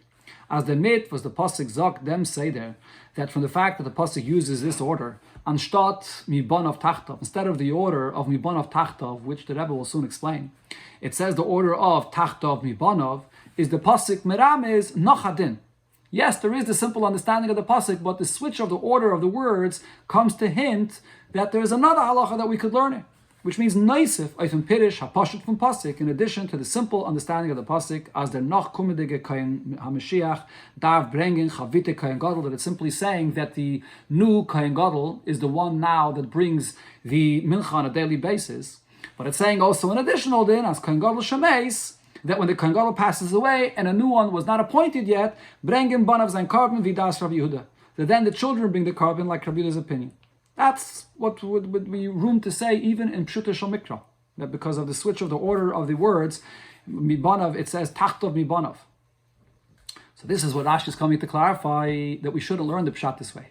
as the mit was the pasuk zok dem seder, that from the fact that the pasuk uses this order, anstatt mibonov tachtov, instead of the order of mibonov tachtov, which the Rebbe will soon explain, it says the order of tachtov mibonov is the pasuk merames nochadin. Yes, there is the simple understanding of the pasuk, but the switch of the order of the words comes to hint that there is another halacha that we could learn it, which means noisif eifem pirish hapashut from pasuk, in addition to the simple understanding of the pasuk as der noch kumedige kain hamashiach darf bringen chavite kain gadol, that it's simply saying that the new kain gadol is the one now that brings the mincha on a daily basis. But it's saying also an additional din as kain gadol shemeis, that when the kain gadol passes away and a new one was not appointed yet, bringen banav zayin carbon vidas Rabbi Yehuda, that then the children bring the carbon like Rabbi Yehuda's opinion. That's what would be room to say even in Pshuta Shal Mikra, that because of the switch of the order of the words, Mibanav, it says Tachtov Mibanav. So this is what Rashi is coming to clarify, that we should have learned the Pshat this way.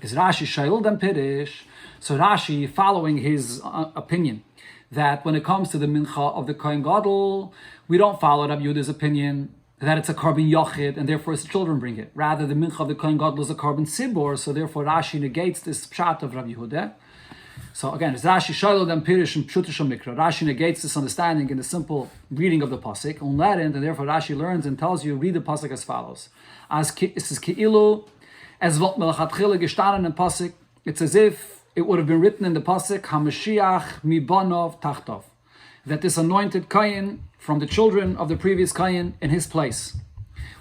Is Rashi Shayl Dem Pirish? So Rashi, following his opinion, that when it comes to the Mincha of the Kohen Gadol, we don't follow Rabbi Yehuda's opinion, that it's a carbon yochid, and therefore his children bring it. Rather, the mincha of the Kohen Gadol is a carbon sibor, so therefore Rashi negates this pshat of Rabbi Yehuda. So again, it's Rashi Shaylo Dem Pirish and Pshuta Shal Mikra. Rashi negates this understanding in the simple reading of the pasuk, and therefore Rashi learns and tells you, read the pasuk as follows. As this is Keilu, as what melachatchila gestanden in pasuk, it's as if it would have been written in the pasuk, HaMashiach Mibanov Tachtov, that this anointed Kayin from the children of the previous Kayin in his place.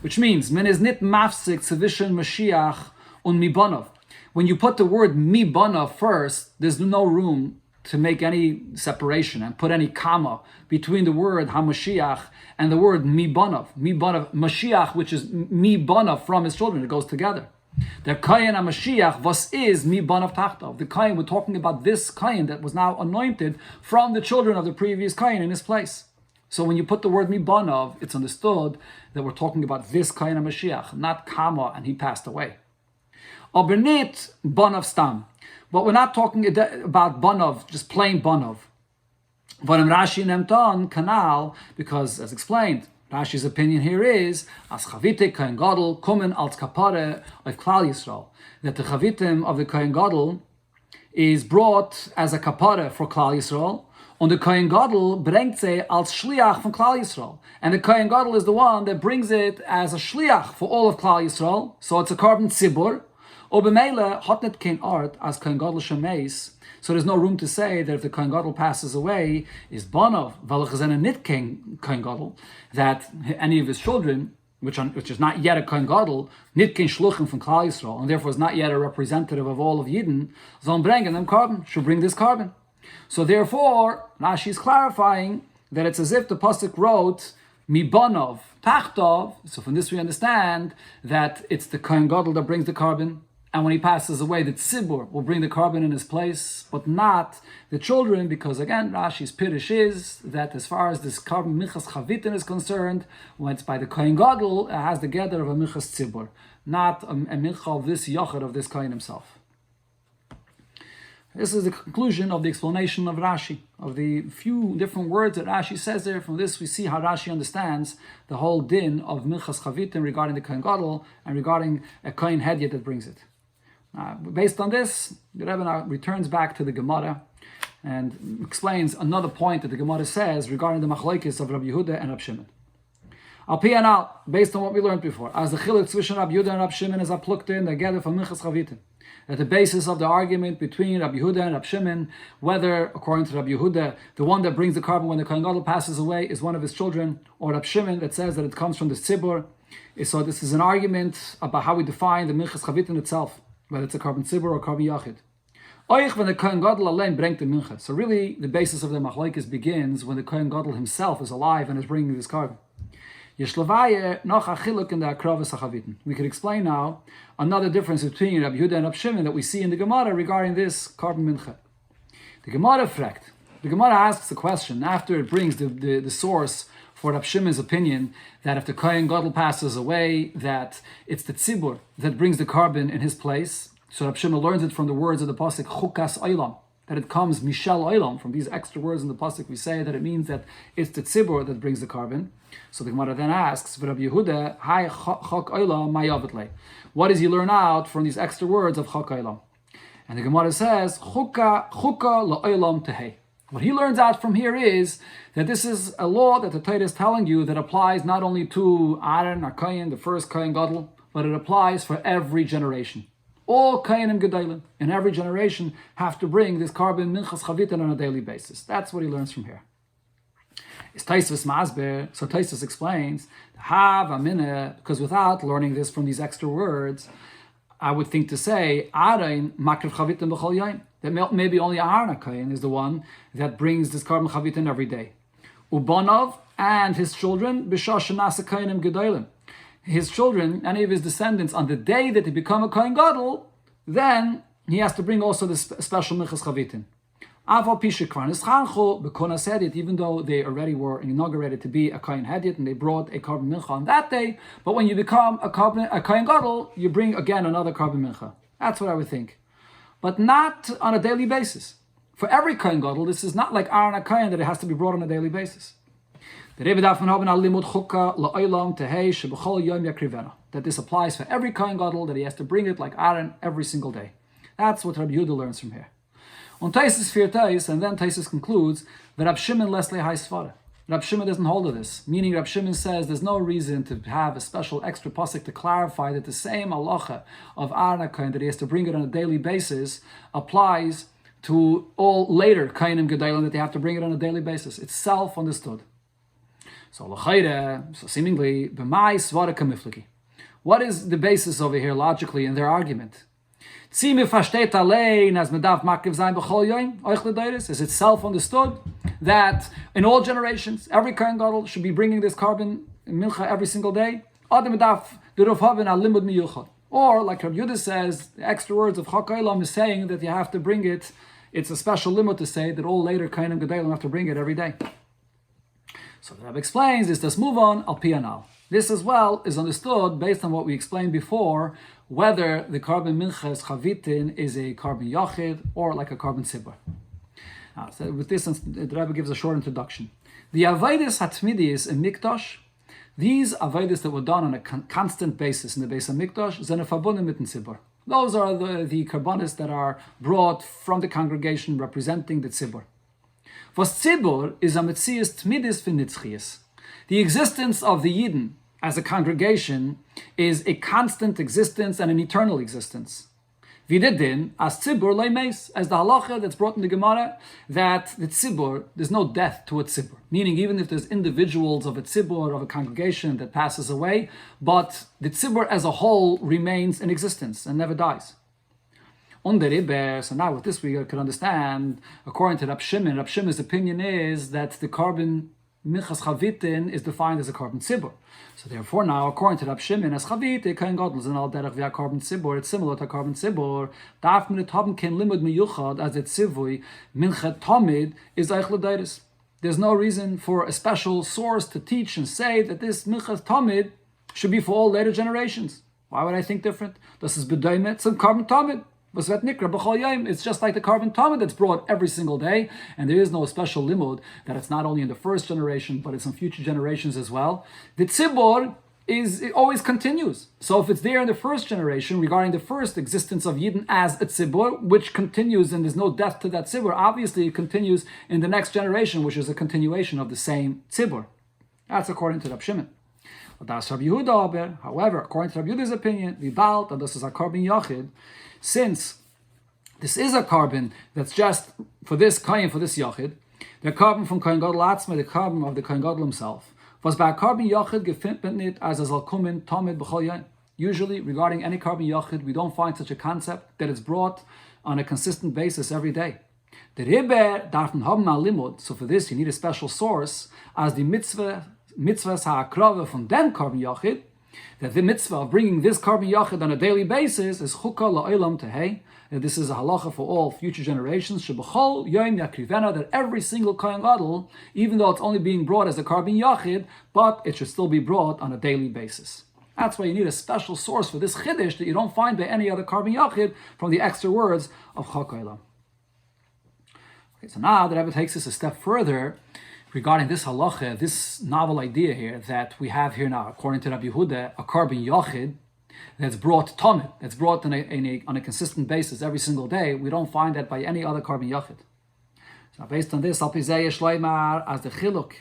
Which means, men is nit mafsik zwischen Mashiach und Mibanov. When you put the word Mibanov first, there's no room to make any separation and put any comma between the word HaMashiach and the word Mibanov. Mibanov, Mashiach, which is Mibanov from his children, it goes together. The Kayin HaMashiach, was is Mibanov Tachtov. The Kayin, we're talking about this Kayin that was now anointed from the children of the previous Kayin in his place. So when you put the word Mibanov, it's understood that we're talking about this Kayin HaMashiach, not Kama, and he passed away. Aber nit Banov Stam. But we're not talking about Banov, just plain Banov. But in Rashi Nemton, Kanal, because as explained, Rashi's opinion here is, as Chavite Kain Gadol kommen als Kapare of Klal Yisrael, that the Chavitim of the Kain Gadol is brought as a Kapare for Klal Yisrael, and the Kain Gadol bringt sie als Shliach from Klal Yisrael. And the Kain Gadol is the one that brings it as a Shliach for all of Klal Yisrael, so it's a carbon tzibur. Obemele hat net kein art as Kain Gadol shemeis, so there's no room to say that if the Kain Gadol passes away, is Banov, Valachazena nit Kain Gadol, that any of his children, which is not yet a Kain Gadol, nit Kain Shluchim from Klal Yisrael, and therefore is not yet a representative of all of Yidden, sollen bringen them carbon, should bring this carbon. So therefore, Rashi is clarifying that it's as if the pasuk wrote Mibanov, Tachtov. So from this we understand that it's the Kohen Gadol that brings the carbon, and when he passes away, the tzibur will bring the carbon in his place, but not the children, because again, Rashi's Pirish is that as far as this carbon Minchas Chavitin is concerned, when it's by the Kohen Gadol, it has the gather of a Minchas tzibur, not a Mincha of this Yochid of this Kohen himself. This is the conclusion of the explanation of Rashi, of the few different words that Rashi says there. From this we see how Rashi understands the whole din of Minchas Chavitin regarding the Kohen Gadol and regarding a Kohen Hedyet that brings it. Based on this, the Rebbe now returns back to the Gemara and explains another point that the Gemara says regarding the machlokes of Rabbi Yehuda and Rabbi Shimon. Al pi anal, based on what we learned before, as the chiluk between Rabbi Yehuda and Rabbi Shimon is plugged in together from Minchas Chavitin. That the basis of the argument between Rabbi Yehuda and Rabbi Shimon, whether, according to Rabbi Yehuda, the one that brings the carbon when the Kohen Gadol passes away is one of his children, or Rabbi Shimon that says that it comes from the tzibur. So this is an argument about how we define the Minchas Chavitin itself, whether it's a carbon tzibur or carbon yachid. Oich when the Kohen Gadol allein bringt the mincha. So really, the basis of the machlokes begins when the Kohen Gadol himself is alive and is bringing this carbon. We could explain now another difference between Rabbi Yehuda and Rabbi Shimon that we see in the Gemara regarding this carbon mincha. The Gemara asks the question after it brings the source for Rabbi Shimon's opinion that if the Kohen Gadol passes away, that it's the tzibur that brings the carbon in his place. So Rabbi Shimon learns it from the words of the pasuk chukas olam, that it comes mishal olam. From these extra words in the pasuk we say that it means that it's the tzibur that brings the carbon. So the Gemara then asks, Rabbi Yehuda, Hai chok olam mayavetle. What does he learn out from these extra words of chok olam? And the Gemara says, chuka la'olam tehei. What he learns out from here is that this is a law that the Torah is telling you that applies not only to Aaron, or Kohen, the first Kohen Gadol, but it applies for every generation. All Kohenim Gedolim in every generation have to bring this carbon Minchas Chavitin on a daily basis. That's what he learns from here. It's Taisvus Masber, so Taisvus explains, Hav Amineh, because without learning this from these extra words, I would think to say, Aaron Makriv Chavitin B'chol Yom, that maybe only Aaron HaKohen is the one that brings this carbon Chavitin every day. Ubanov and his children, B'shah Shenasa Kohenim Gedolim. His children, any of his descendants, on the day that they become a Kohen Gadol, then he has to bring also this special Minchas Chavitin. Even though they already were inaugurated to be a Kohen Hedyet and they brought a carbon mincha on that day, but when you become a Kohen Gadol, you bring again another carbon mincha. That's what I would think. But not on a daily basis. For every Kohen Gadol, this is not like Aaron HaKohen that it has to be brought on a daily basis. That this applies for every Kohen Gadol, that he has to bring it like Aaron every single day. That's what Rabbi Yehuda learns from here. On Taisus Fir Tais, and then Taisus concludes that Rabbi Shimon Leslie Hai Svara. Rabbi Shimon doesn't hold of this, meaning Rabbi Shimon says there's no reason to have a special extra pasuk to clarify that the same halacha of Aaron HaKohen, that he has to bring it on a daily basis, applies to all later Kohenim Gedolim, that they have to bring it on a daily basis. It's self-understood. So seemingly, b'mai svara kamifliki. What is the basis over here logically in their argument? Is it self-understood that in all generations, every Kohen Gadol should be bringing this carbon mincha every single day? Or, like Rabbi Yehuda says, the extra words of Chok Olam is saying that you have to bring it. It's a special limit to say that all later Kohenim Gedolim have to bring it every day. So the Rabbi explains this. Let's move on al pi anal. This as well is understood based on what we explained before, whether the carbon minchas chavitin is a carbon yachid or like a carbon tzibur. So with this, the Rabbi gives a short introduction. The avodas hatmidis in mikdash, these avodas that were done on a constant basis in the base of mikdash, zene verbunden mit dem tzibur. Those are the karbanis that are brought from the congregation representing the tzibur. Was tzibur is a metzias tmidis v'nitzchias. The existence of the Yidden as a congregation is a constant existence and an eternal existence. Videdin as tzibur leimeis, as the halacha that's brought in the Gemara, that the tzibur, there's no death to a tzibur. Meaning, even if there's individuals of a tzibur, of a congregation that passes away, but the tzibur as a whole remains in existence and never dies. So now with this we can understand, according to Rabbi Shimon's opinion is that the carbon minchas chavitin is defined as a carbon tzibur. So therefore now, according to Rab Shimon, as chavite, kein gadol, and al derech via carbon tzibur, it's similar to carbon tzibur. Darf man it haben kein limud miyuchad, as it tzivui, minchat tamid, is eich l'deiris. There's no reason for a special source to teach and say that this minchat tamid should be for all later generations. Why would I think different? This is bedaimet, some carbon tamid. It's just like the carbon tamid that's brought every single day, and there is no special limud that it's not only in the first generation, but it's in future generations as well. The tzibur it always continues. So if it's there in the first generation regarding the first existence of Yidden as a tzibur, which continues and there's no death to that tzibur, obviously it continues in the next generation, which is a continuation of the same tzibur. That's according to Rab Shimon. However, according to Rabbi Yehuda's opinion, vibalt, and this is a carbon yachid, since this is a carbon that's just for this kain, for this yachid, the carbon from Kohen Gadol Atzma, the carbon of the Kohen Gadol himself, was by a carbon yachid gefindet nit as zal kumen tamid b'chol yain. Usually, regarding any carbon yachid, we don't find such a concept that it's brought on a consistent basis every day. The Rebbe darfen haben mal limud, so for this you need a special source, as the mitzvahs ha'akrava from dem carbon yachid, that the mitzvah of bringing this carbon yachid on a daily basis is chukka la'olam tehei, that this is a halacha for all future generations, shebachol yoim yakrivena, that every single kohen gadol, even though it's only being brought as a carbon yachid, but it should still be brought on a daily basis. That's why you need a special source for this chiddush that you don't find by any other carbon yachid from the extra words of chukka olam. Okay, so now the Rebbe takes this a step further regarding this halacha, this novel idea here that we have here now, according to Rabbi Yehuda, a carbon yachid that's brought tamid, that's brought on a consistent basis every single day. We don't find that by any other carbon yachid. So based on this, al pizei shleimar, as the chiluk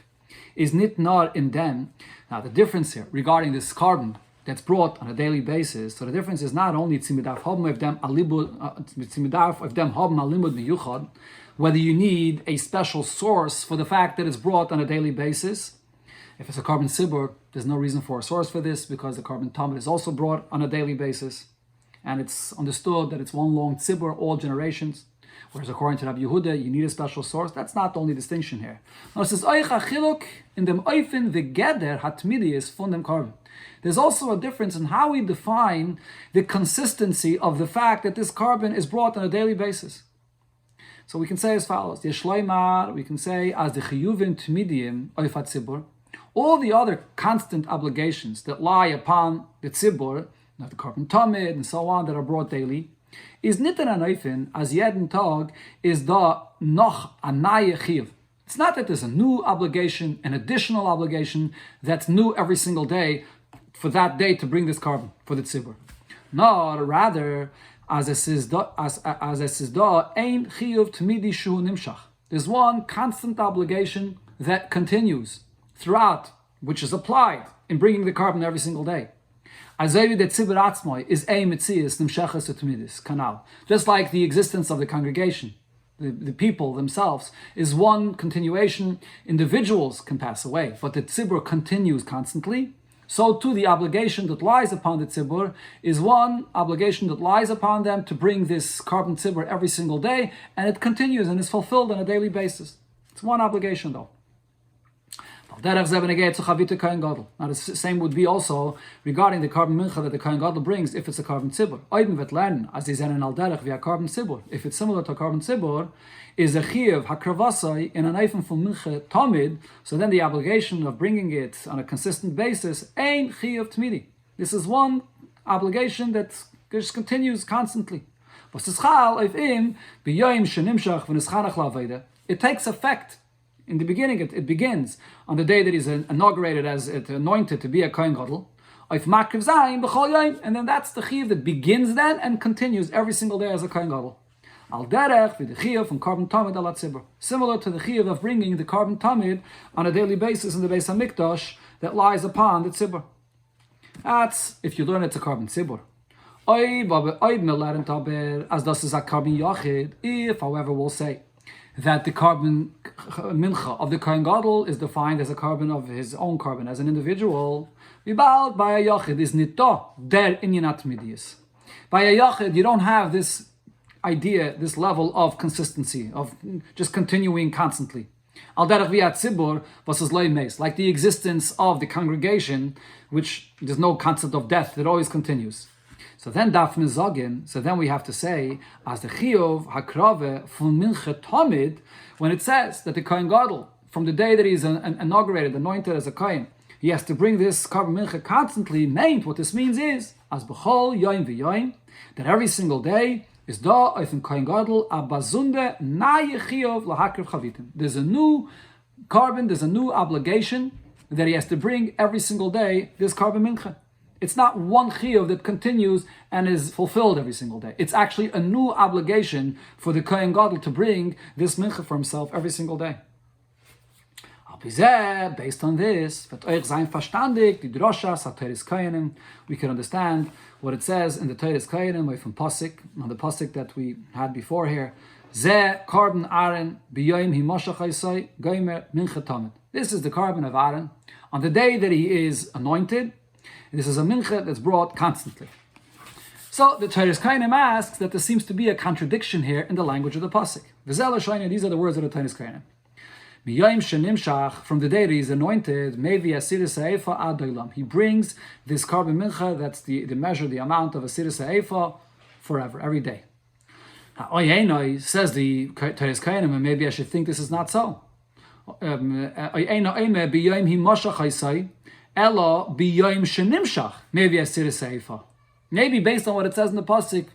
is nit nor in them. Now the difference here regarding this carbon that's brought on a daily basis, so the difference is not only tzimidaf hobm of them tzimidaf of them hobm alimud miyuchad, whether you need a special source for the fact that it's brought on a daily basis. If it's a carbon tzibur, there's no reason for a source for this because the carbon tamid is also brought on a daily basis. And it's understood that it's one long tzibur, all generations. Whereas according to Rabbi Yehuda, you need a special source. That's not the only distinction here. Now it says, in dem oifen v'geder hatmidiyis von dem carbon. There's also a difference in how we define the consistency of the fact that this carbon is brought on a daily basis. So we can say as follows: Yeshleimar, we can say as the chiyuvim tmidiyim oifat tzibur, all the other constant obligations that lie upon the tzibur, the carbon tamid and so on, that are brought daily, is nitan anoifin as jeden tag is da noch a naye chiyuv. It's not that there's a new obligation, an additional obligation that's new every single day for that day to bring this carbon for the tzibur. No, rather, as es is da ein chiyuv tmidi shu nimshach. There's one constant obligation that continues throughout, which is applied in bringing the carbon every single day. Azavi that tzibur atzmoi is ein mitzias nimshachas tmidis kanal. Just like the existence of the congregation, the people themselves, is one continuation. Individuals can pass away, but the tzibur continues constantly. So too the obligation that lies upon the tzibur is one obligation that lies upon them to bring this carbon tzibur every single day, and it continues and is fulfilled on a daily basis. It's one obligation though. Now the same would be also regarding the carbon mincha that the Kohen Gadol brings if it's a carbon tzibur. If it's similar to a carbon tzibur, is a chiyuv hakravasai in an eifim from mincha tamid, so then the obligation of bringing it on a consistent basis ain't chiyuv tmidi. This is one obligation that just continues constantly. It takes effect. In the beginning, it begins on the day that he's inaugurated as anointed to be a Kohen Gadol. And then that's the chiyuv that begins then and continues every single day as a Kohen Gadol. Al derech with the chiyuv from carbon tamid ala tzibur, similar to the chiyuv of bringing the carbon tamid on a daily basis in the Beis Hamikdash that lies upon the tzibur. That's if you learn it's a carbon tzibur. As das is a carbon yachid, if however we'll say that the carbon mincha of the Kohen Gadol is defined as a carbon of his own carbon as an individual. Vibald by a yachid is nito der inyanat midiyas. By a yachid, you don't have this idea, this level of consistency, of just continuing constantly. Al derech via tzibur was as loy meis, like the existence of the congregation, which there's no concept of death, it always continues. So then daf mizagin, so then we have to say, as the chiyuv hakrave from mincha tamid, when it says that the kohen gadol, from the day that he's inaugurated, anointed as a kohen, he has to bring this korban mincha constantly. Meant what this means is, as b'chol yoim v'yoim, that every single day is da oifen kohen gadol abazunde na yechiyov lahakriv chavitim. There's a new carbon, there's a new obligation that he has to bring every single day, this korban mincha. It's not one chiyuv that continues and is fulfilled every single day. It's actually a new obligation for the kohen gadol to bring this mincha for himself every single day. Based on this, we can understand what it says in the Teres Koyanim from Pasuk, on the Pasuk that we had before here. This is the carbon of Aaron. On the day that he is anointed, this is a mincha that's brought constantly. So the Teres Koyanim asks that there seems to be a contradiction here in the language of the Pasuk. These are the words of the Teres Koyanim. From the day that he is anointed, he brings this carbon mincha, that's the measure, the amount of a siris ha'efa, forever, every day. Says the Teres Koyanim, and maybe I should think this is not so. Maybe based on what it says in the pasuk,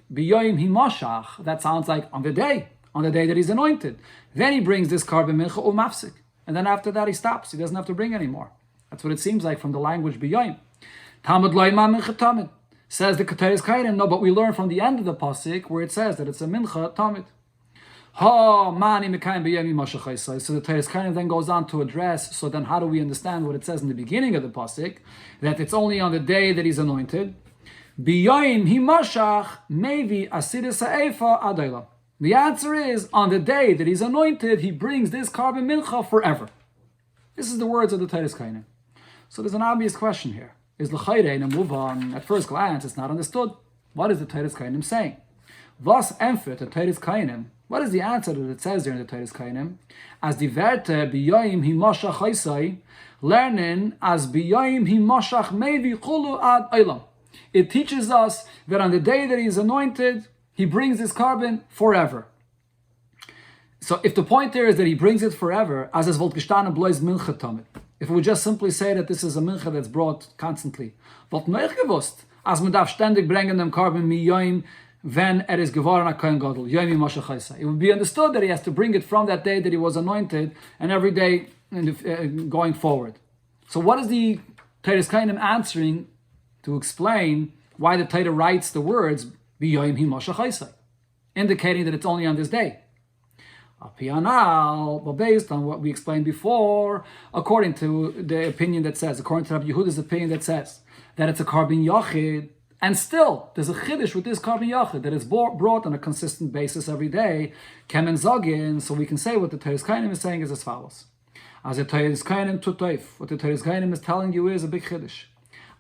that sounds like on the day that he's anointed. Then he brings this carbon mincha umafsik. And then after that he stops. He doesn't have to bring anymore. That's what it seems like from the language biyoim. Tamid loyma mincha tamid. Says the Teres Koyanim, no, but we learn from the end of the pasuk where it says that it's a mincha tamid. So the Teres Koyanim then goes on to address, so then how do we understand what it says in the beginning of the pasuk, that it's only on the day that he's anointed. Biyoim himashach mevi asidis ha'efa adayla. The answer is, on the day that he's anointed, he brings this carbon mincha forever. This is the words of the Teres Koyanim. So there's an obvious question here. Is l'chayre in a move on? At first glance, it's not understood. What is the Teres Koyanim saying? Vas enfet the Teres Koyanim. What is the answer that it says there in the Teres Koyanim? As the verte biyoim himashach haisai, learning as biyoim himashach mevi chulu ad olam. It teaches us that on the day that he is anointed, he brings this carbon forever. So if the point there is that he brings it forever, as es volt gestanden bloß mincha tamid. If we would just simply say that this is a mincha that's brought constantly, volt noch gewusst, as man darf ständig bringen dem carbon mi yoim, when is geworden a kohen gadol, yoim mashach haisa. It would be understood that he has to bring it from that day that he was anointed, and every day going forward. So what is the Teres Koyanim answering to explain why the Torah writes the words indicating that it's only on this day? But based on what we explained before, according to the opinion that says, according to Rabbi Yehuda's opinion that says that it's a carbon yachid, and still there's a chiddush with this carbon yachid that is brought on a consistent basis every day, kemen zagin. So we can say what the Teres Koyanim is saying is as follows: as the Teres Koyanim tutayf, what the Teres Koyanim is telling you is a big chiddush.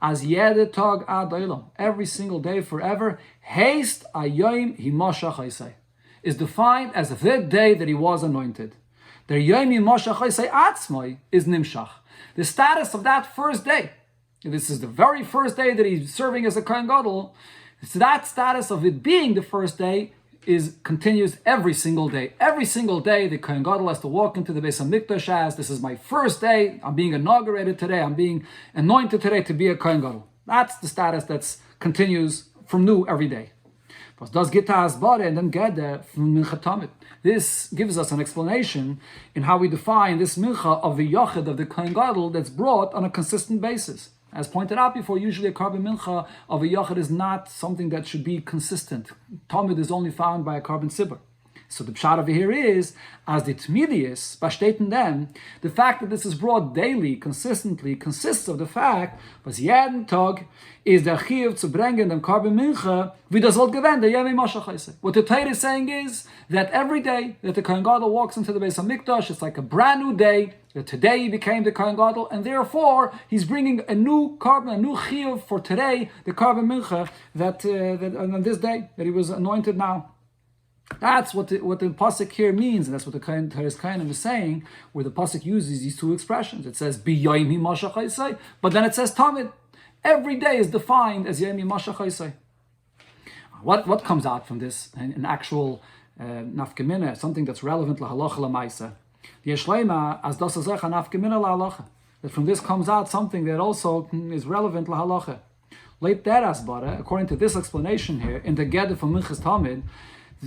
As yede tag ad olam, every single day forever, haste ayoim himashach haisai, is defined as the day that he was anointed. The yom himashach haisai atzmai is nimshach. The status of that first day, this is the very first day that he's serving as a kohen gadol. So that status of it being the first day continues every single day. Every single day, the kohen gadol has to walk into the Beis Hamikdash as, this is my first day, I'm being inaugurated today, I'm being anointed today to be a kohen gadol. That's the status that continues from new every day. This gives us an explanation in how we define this mincha of the yachid of the kohen gadol that's brought on a consistent basis. As pointed out before, usually a carbon mincha of a yachid is not something that should be consistent. Tamid is only found by a carbon sibur. So the pshat over here is, as the tmidius, bashtaten them, the fact that this is brought daily, consistently, consists of the fact, was jeden tag, is der chiyuv zu bringen dem carbon mincha, wie das wird gewend, der yemi mashach heise. What the Torah is saying is, that every day that the kohen gadol walks into the Beis Hamikdash, it's like a brand new day, that today he became the kohen gadol, and therefore, he's bringing a new carbon, a new chiyuv for today, the carbon mincha, that on this day, that he was anointed now. That's what the pasuk here means, and that's what the Teres Kainim is saying, where the pasuk uses these two expressions. It says b'yayim himashach haisai, but then it says tamid. Every day is defined as yayim himashach haisai. What comes out from this? An actual nafkamina, something that's relevant lahalacha lamaisa. Yeshleima as dasazecha nafkamina lahalacha. That from this comes out something that also is relevant lahalacha. Late deras bara, according to this explanation here, in the Geder from Minchas Tamid,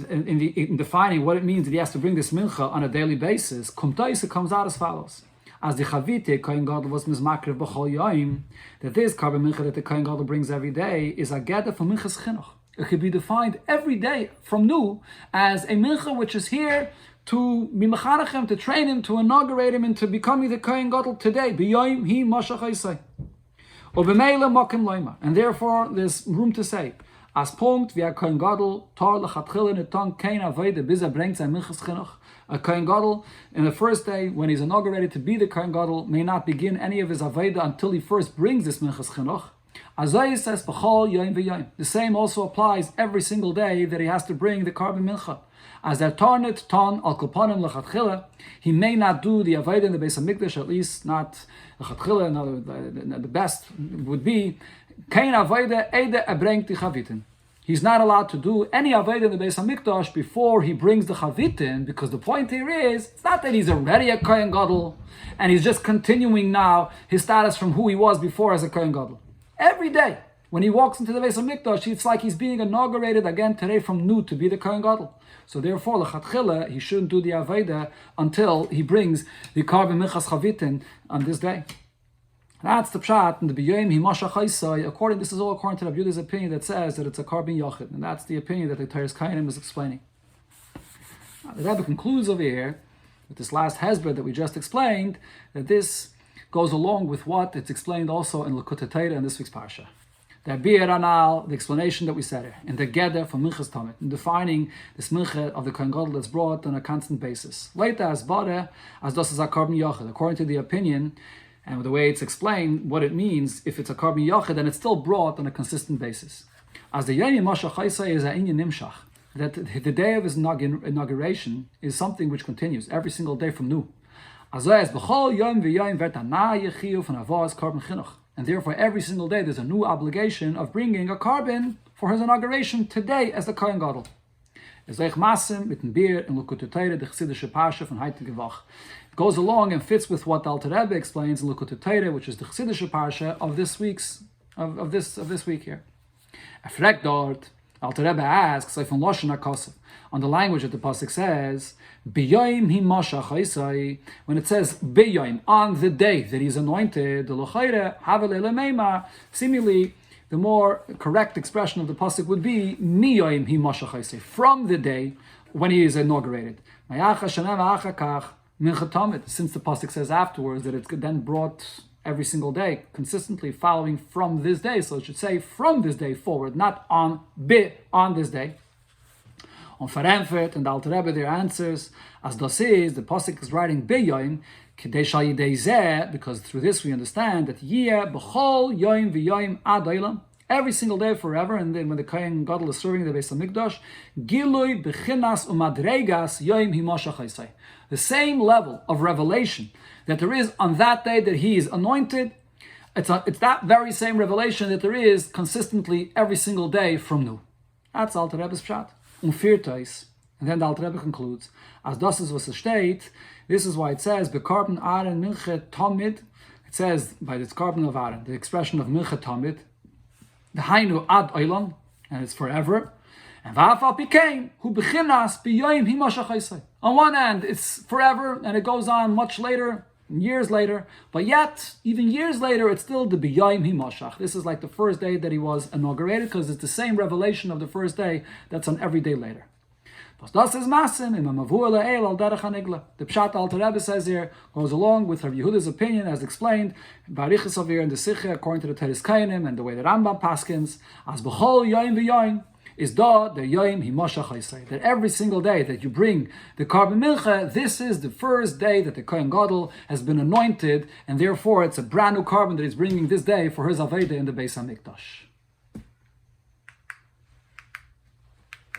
in defining what it means that he has to bring this mincha on a daily basis, it comes out as follows: as the chavite kohen gadol was mizmakrev b'chol yom, that this carbon mincha that the kohen gadol brings every day is a Geder from Minchas Chinuch. It could be defined every day from new as a mincha which is here to be mechanechem, to train him, to inaugurate him into becoming the kohen gadol today. B'yom hi mashach haisai. And therefore, there's room to say, as punkt via kohen gadol tar lechatchila netan kein avoda bis bringt sein minchas chinuch. A kohen gadol in the first day when he's inaugurated to be the kohen gadol may not begin any of his avoda until he first brings this minchas chinuch. Azay says b'chol yom v'yom. The same also applies every single day that he has to bring the carbon mincha. As der tarnet ton al kopanim lechatchila, he may not do the avodah in the Beis Hamikdash, at least not lechatchila. The best would be kein avodah ede bringt die chavitin. He's not allowed to do any avodah in the Beis Hamikdash before he brings the chavitin, because the point here is it's not that he's already a kohen gadol and he's just continuing now his status from who he was before as a kohen gadol. Every day when he walks into the Beis Hamikdash, it's like he's being inaugurated again today from new to be the kohen gadol. So therefore, lechatchila, he shouldn't do the avodah until he brings the carbon minchas chavitin on this day. That's the pshat, and the b'yom himashach haisai. This is all according to Rabbi Yehuda's opinion that says that it's a carbon yachid, and that's the opinion that the Teres Kainim is explaining. Now, the Rabbi concludes over here with this last hesber that we just explained, that this goes along with what it's explained also in Likutei Torah in this week's parsha. The the explanation that we said here, in the Geder from Minchas Tamid, in defining this mincha of the kohen gadol that's brought on a constant basis. Later, as Bade, as das is a carbon yachid, according to the opinion and the way it's explained, what it means, if it's a carbon yachid, then it's still brought on a consistent basis. As the Yom Mashach Haisai is a inyan nimshach, that the day of his inauguration is something which continues every single day from new. As b'chol yom v'yom v'et hana yechiyu from avos carbon chinuch. And therefore, every single day, there's a new obligation of bringing a carbon for his inauguration today as the kohen gadol. It goes along and fits with what the Alter Rebbe explains in Likutei Torah, which is the Chassidische parsha of this week here. Alter Rebbe asks, on the language that the pasuk says, "B'yom himashach haisai," when it says "b'yom," on the day that he's anointed, the lochayre havel elemeima. Seemingly, the more correct expression of the pasuk would be "miyom himashach haisai," from the day when he is inaugurated. Since the pasuk says afterwards that it's then brought every single day, consistently following from this day. So it should say from this day forward, not on this day. On Farenfert and the Alter Rebbe there answers, as das is, the pasuk is writing B'yom, because through this we understand that b'chol yom v'yom ad olam, every single day forever, and then when the kohen gadol is serving the Beis Hamikdash, gilui b'chinas umadregas yom himashach haisai. The same level of revelation that there is on that day that he is anointed, it's that very same revelation that there is consistently every single day from new. That's Alter Rebbe's pshat. And then the Alter Rebbe concludes, as das is was steht, this is why it says, Bekarben Aaron Minche Tamid, it says by this carbon of Aaron, the expression of Minche Tamid, the Hainu Ad Oilam, and it's forever, and Va'afal Pikein, who bechinas b'yoyim himashach haisai. On one hand, it's forever, and it goes on much later, years later, but yet, even years later, it's still the b'yoyim himashach. This is like the first day that he was inaugurated, because it's the same revelation of the first day that's on every day later. The Pshat Alter Rebbe says here goes along with Rabbi Yehuda's opinion as explained by Barichas over here in the Sikha according to the Teres Kainim and the way the Rambam paskins as b'chol yoyim v'yoyim is the yoyim himashach haisai, that every single day that you bring the carbon mincha, this is the first day that the kohen gadol has been anointed, and therefore it's a brand new carbon that he's bringing this day for his aveda in the Beis Hamikdash.